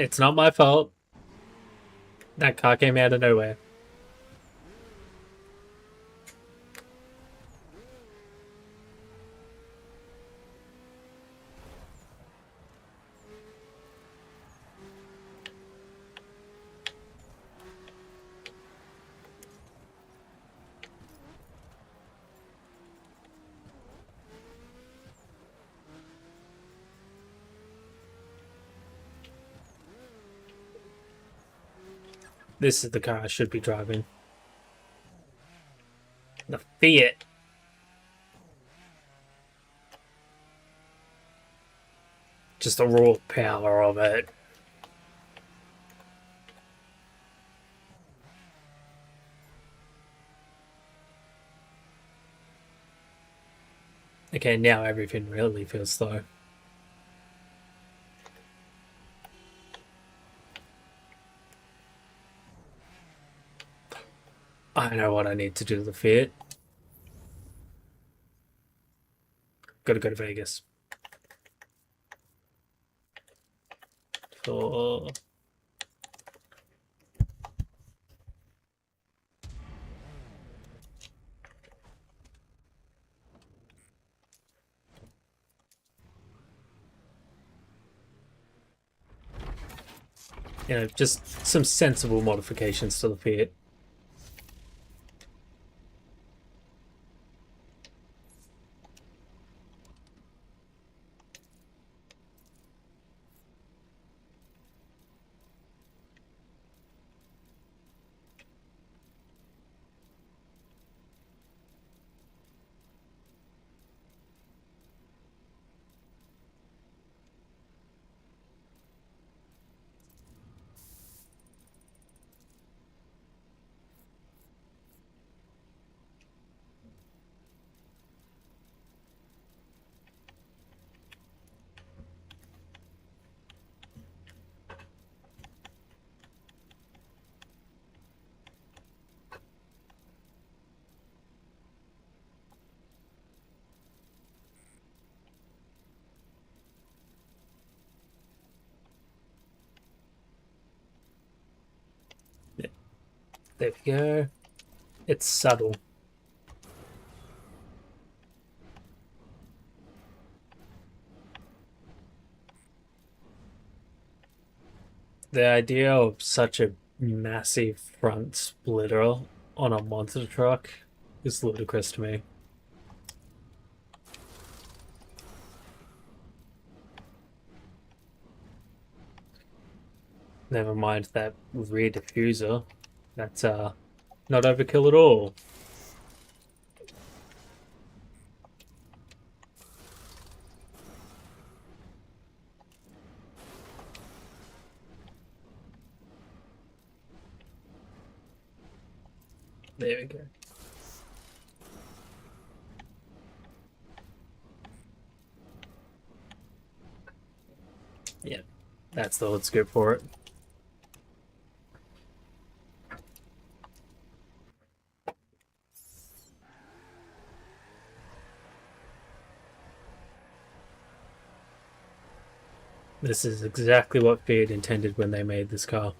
It's not my fault. That car came out of nowhere. This is the car I should be driving. The Fiat. Just the raw power of it. Okay, now everything really feels slow. I know what I need to do to the Fiat. Gotta go to Vegas. For... You know, just some sensible modifications to the Fiat. There we go. It's subtle. The idea of such a massive front splitter on a monster truck is ludicrous to me. Never mind that rear diffuser. That's not overkill at all. There we go. Yeah, that's the hood scoop for it. This is exactly what Fiat intended when they made this car.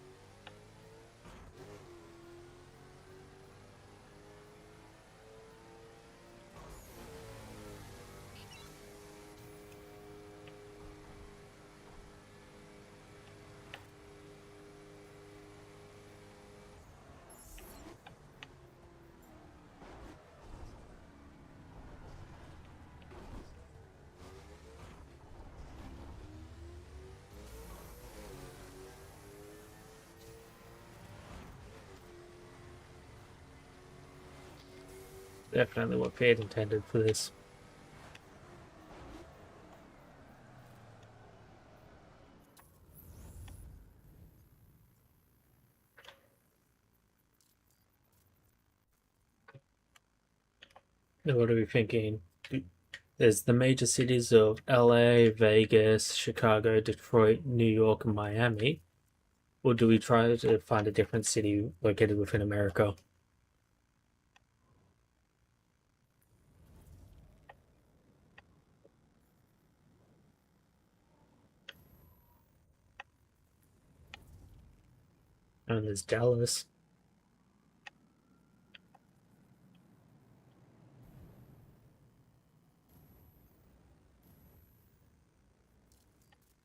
Definitely what Fiat intended for this. Now what are we thinking? There's the major cities of LA, Vegas, Chicago, Detroit, New York, and Miami. Or do we try to find a different city located within America? And there's Dallas.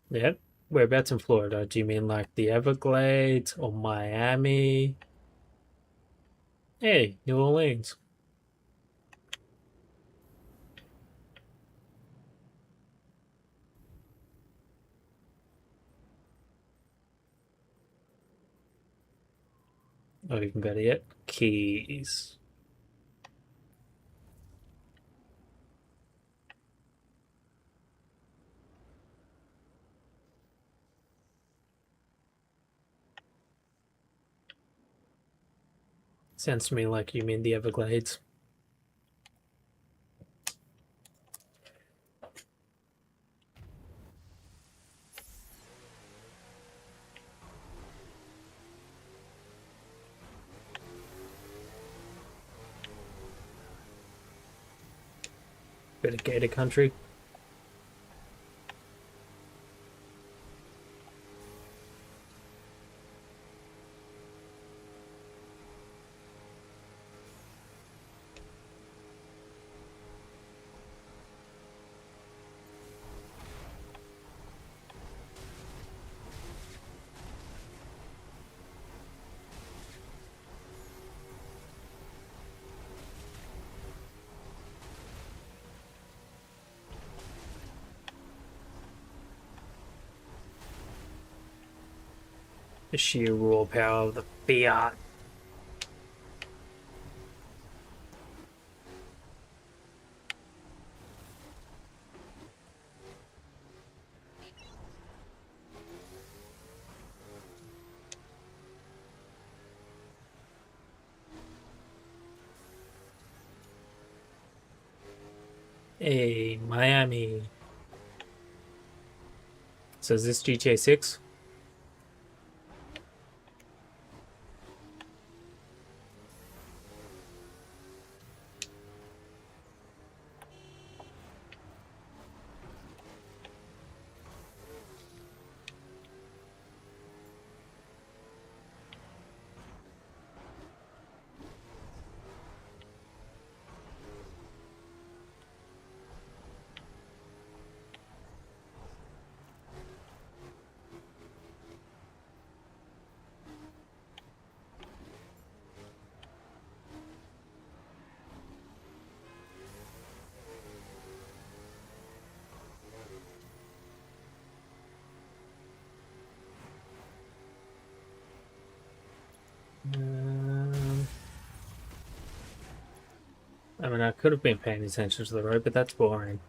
Yep. Whereabouts in Florida? Do you mean like the Everglades or Miami? Hey, New Orleans. Or even better yet, Keys. Sounds to me like you mean the Everglades. Bit of gator country. The sheer raw power of the Fiat. Hey, Miami. So is this GTA 6? I mean, I could have been paying attention to the road, but that's boring.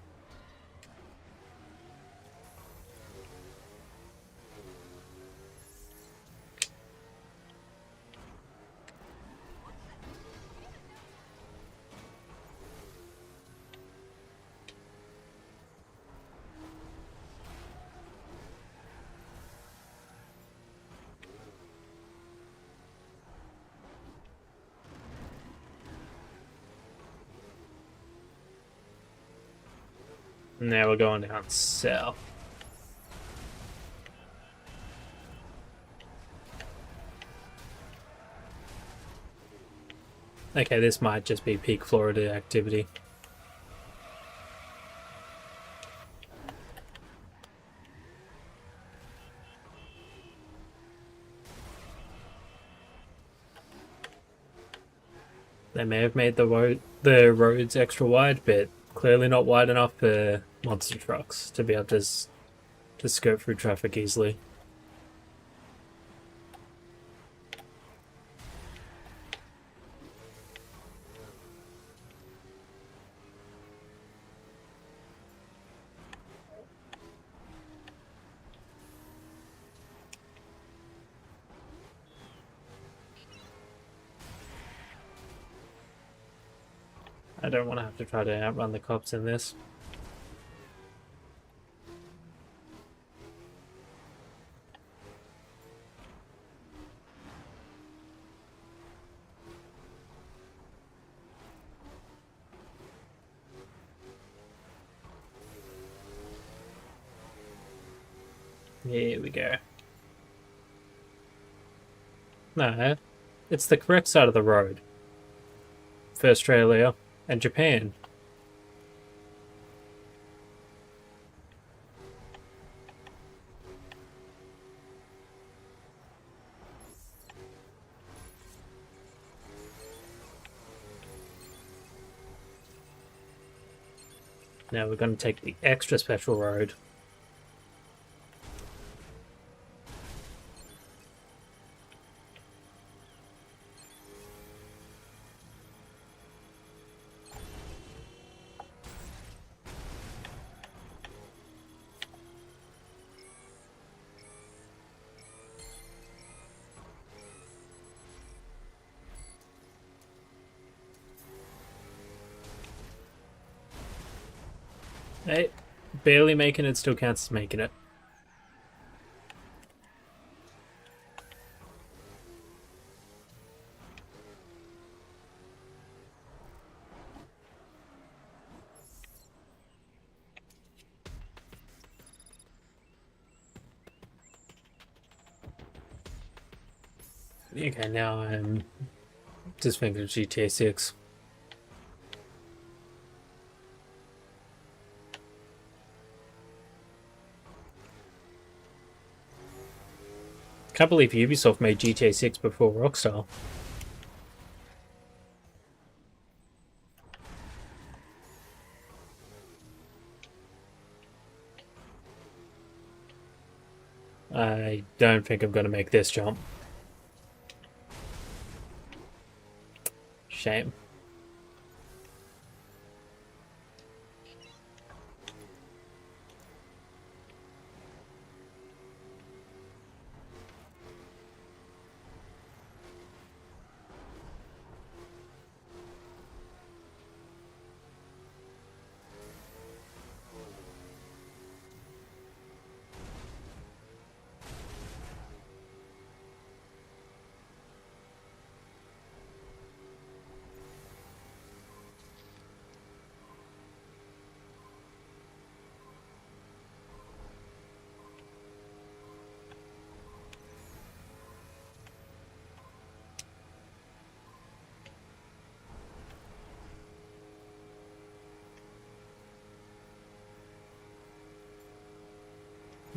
Now we're going down south. Okay, this might just be peak Florida activity. They may have made the roads extra wide, but clearly not wide enough for monster trucks to be able to skirt through traffic easily. I don't want to have to try to outrun the cops in this. Here we go. No, it's the correct side of the road for Australia and Japan. Now we're going to take the extra special road. Hey, barely making it still counts as making it. Okay, now I'm just thinking of GTA 6. Can't believe Ubisoft made GTA 6 before Rockstar. I don't think I'm going to make this jump. Shame.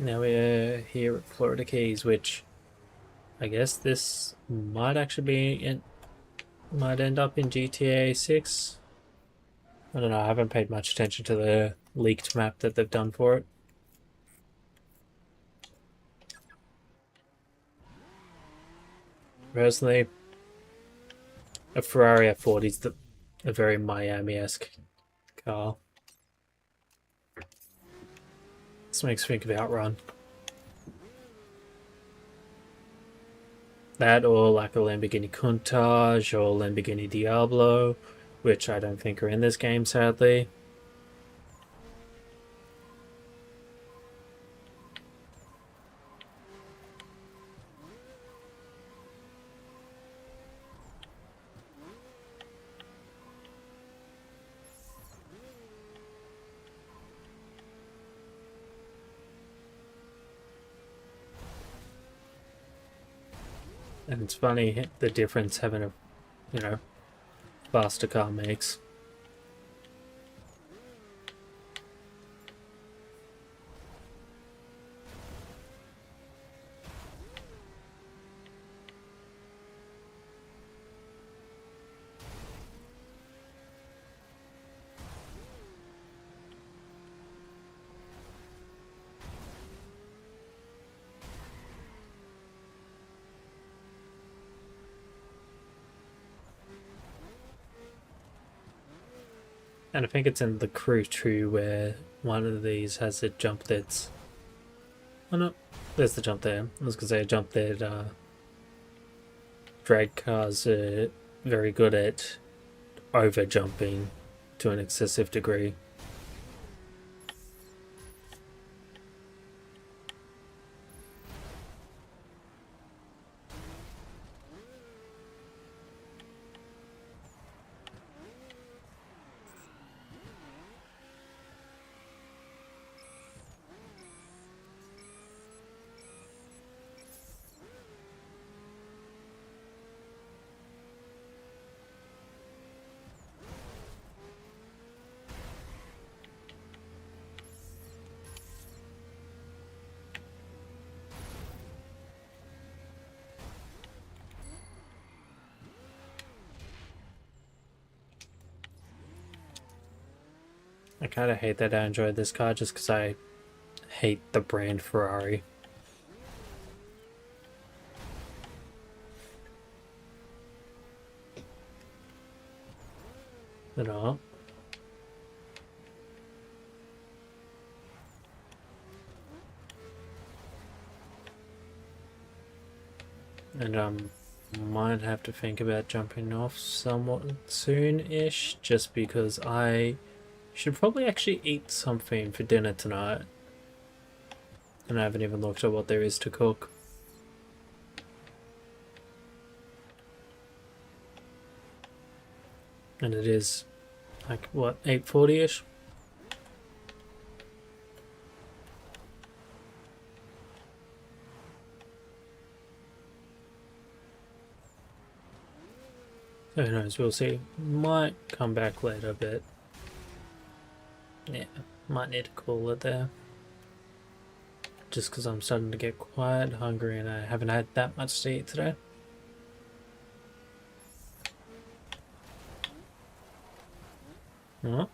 Now we're here at Florida Keys, which I guess this might actually be in, might end up in GTA 6. I don't know, I haven't paid much attention to the leaked map that they've done for it. Personally, a Ferrari F40 is a very Miami-esque car. This makes me think of Outrun. That or like a Lamborghini Countach or Lamborghini Diablo, which I don't think are in this game, sadly. And it's funny the difference having a, faster car makes. And I think it's in the Crew 2 where one of these has a jump that's... Oh no, there's the jump there. I was going to say a jump that drag cars are very good at over jumping to an excessive degree. I kind of hate that I enjoyed this car just because I hate the brand Ferrari. You know? And might have to think about jumping off somewhat soon-ish, just because I should probably actually eat something for dinner tonight. And I haven't even looked at what there is to cook. And it is, like, what, 8:40-ish? Who knows, we'll see. Might come back later, but yeah, might need to call it there. Just because I'm starting to get quite hungry and I haven't had that much to eat today. Oh.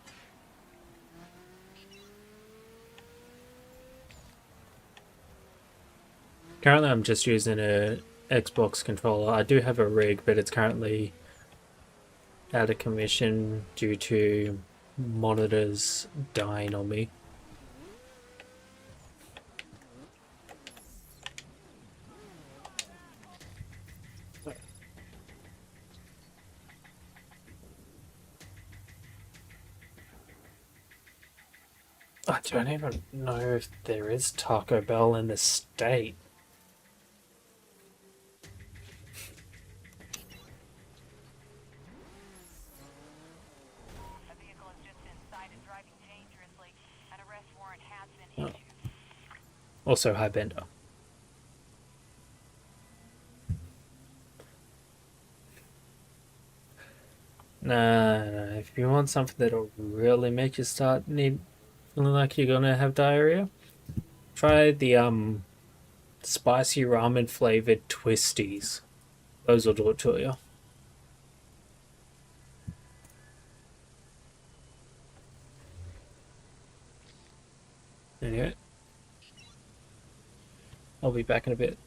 Currently I'm just using a Xbox controller. I do have a rig, but it's currently out of commission due to monitors dying on me. I don't even know if there is Taco Bell in the state. A vehicle has just been cited driving dangerously. An arrest warrant has been issued. Also, hi Bender. Nah, if you want something that'll really make you start feeling like you're gonna have diarrhea, try the spicy ramen flavored twisties. Those will do it to you. Anyway, I'll be back in a bit.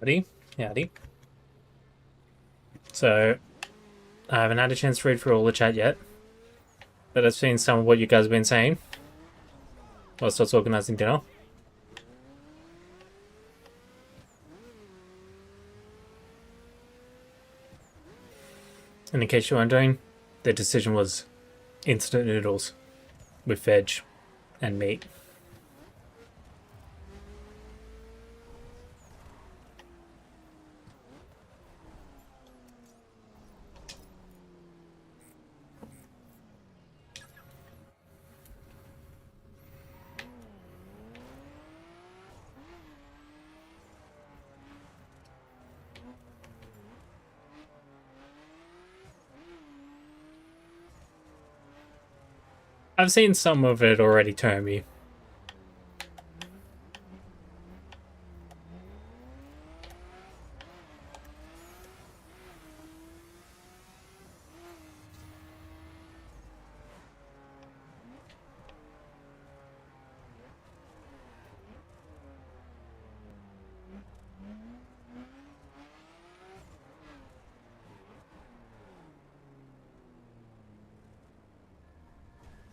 Howdy. Howdy. So, I haven't had a chance to read through all the chat yet, but I've seen some of what you guys have been saying whilst I was organising dinner. And in case you're wondering, the decision was instant noodles with veg and meat. I've seen some of it already turn me.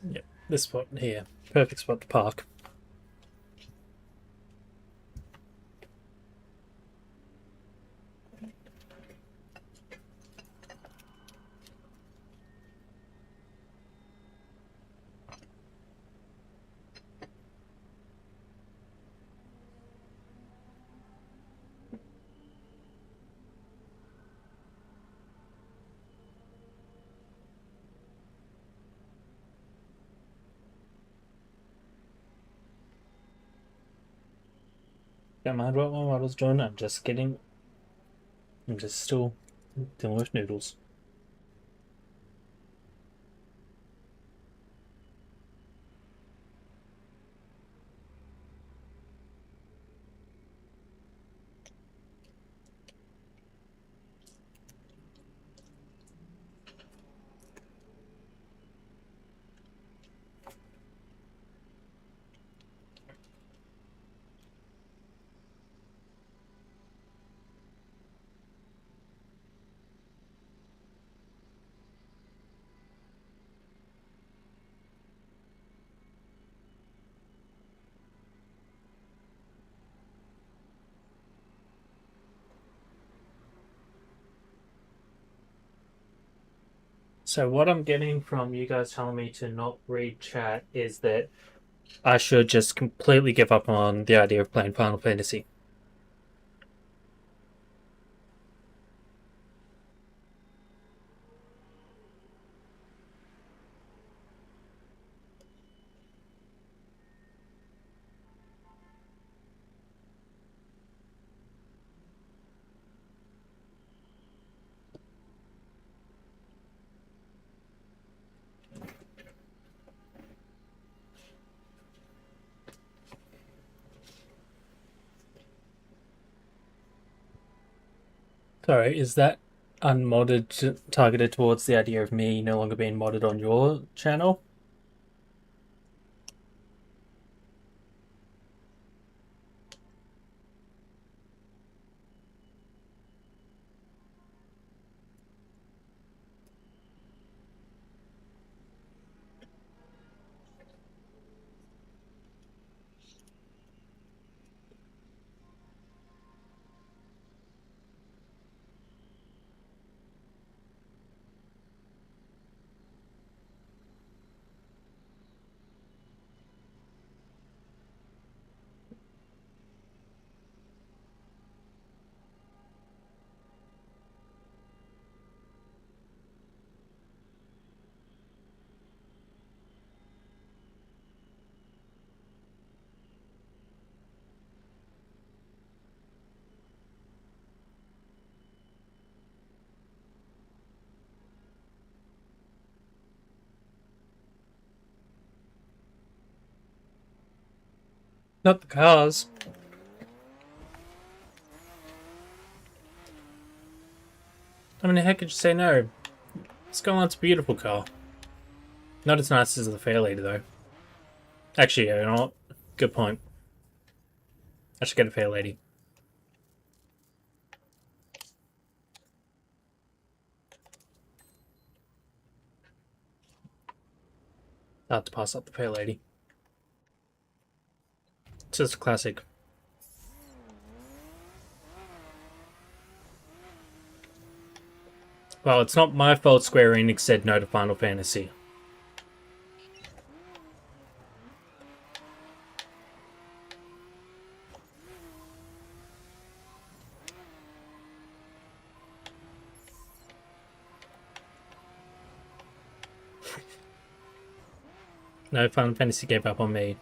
Yep, this spot here. Perfect spot to park. Don't mind what my model's doing, I'm just still dealing with noodles. So what I'm getting from you guys telling me to not read chat is that I should just completely give up on the idea of playing Final Fantasy. Sorry, is that unmodded targeted towards the idea of me no longer being modded on your channel? Not the cars. I mean, how could you say no? Skyline's a beautiful car. Not as nice as the Fairlady, though. Actually, you know what? Good point. I should get a Fairlady. I have to pass up the pale lady. It's just a classic. Well, it's not my fault Square Enix said no to Final Fantasy. No, Final Fantasy gave up on me.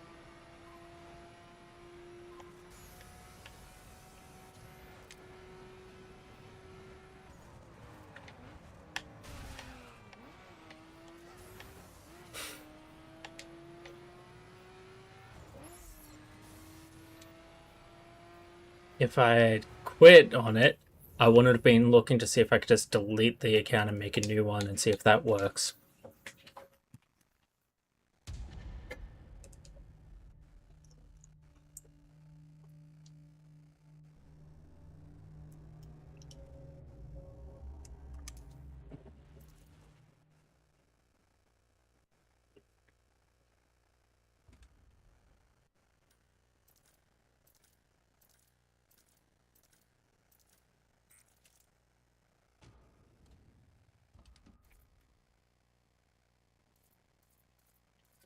If I had quit on it, I wouldn't have been looking to see if I could just delete the account and make a new one and see if that works.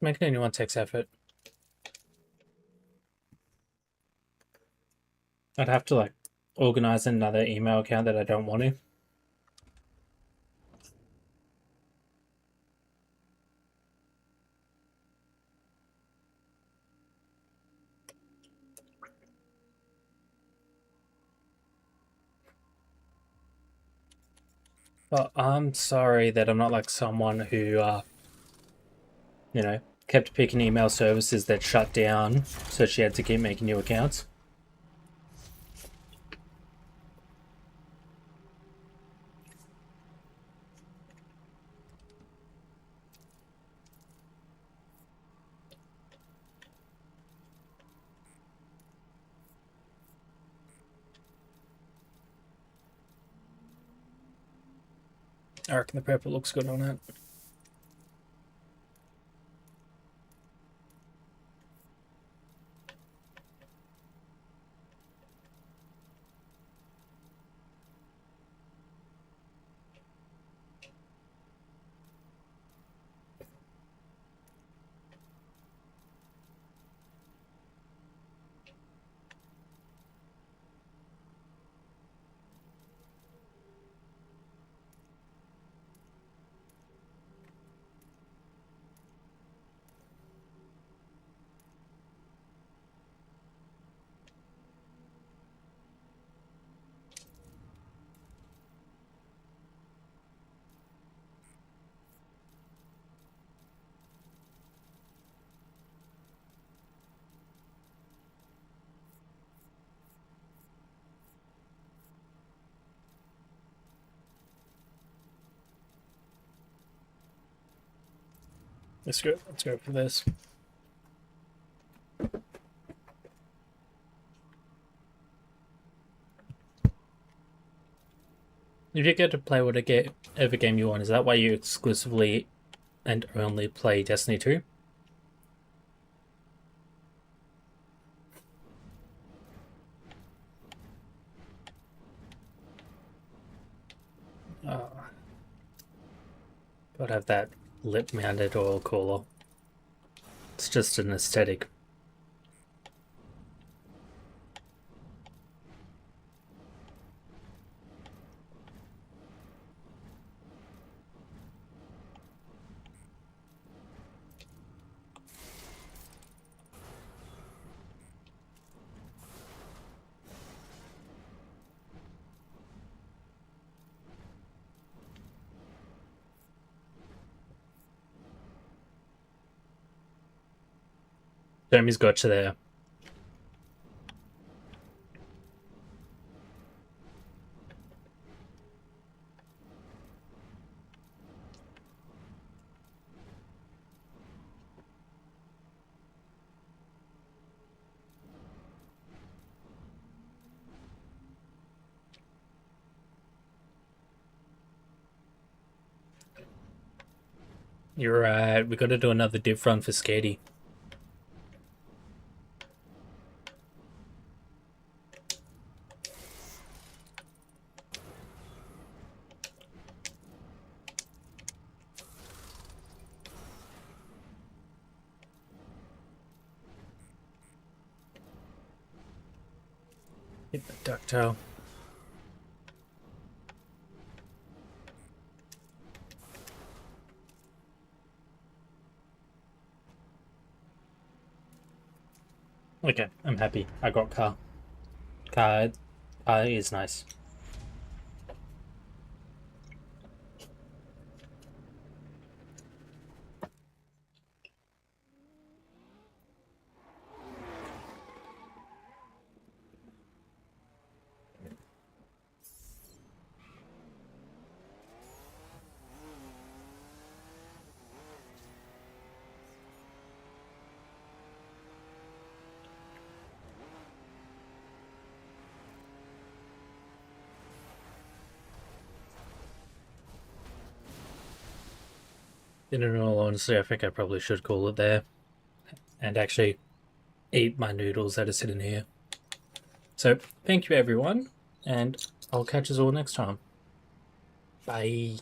Making a new one takes effort. I'd have to like organize another email account that I don't want to. Well, I'm sorry that I'm not like someone who, kept picking email services that shut down, so she had to keep making new accounts. I reckon the purple looks good on it. Let's go for this. If you get to play whatever game you want, is that why you exclusively and only play Destiny 2? But have that lip mounted oil cooler. It's just an aesthetic. Jeremy's got you there. You're right. We got to do another div run for Skady. Hit the ducktail. Okay, I'm happy. I got car. Car is nice. In all honesty, I think I probably should call it there and actually eat my noodles that are sitting here. So, thank you everyone, and I'll catch us all next time. Bye.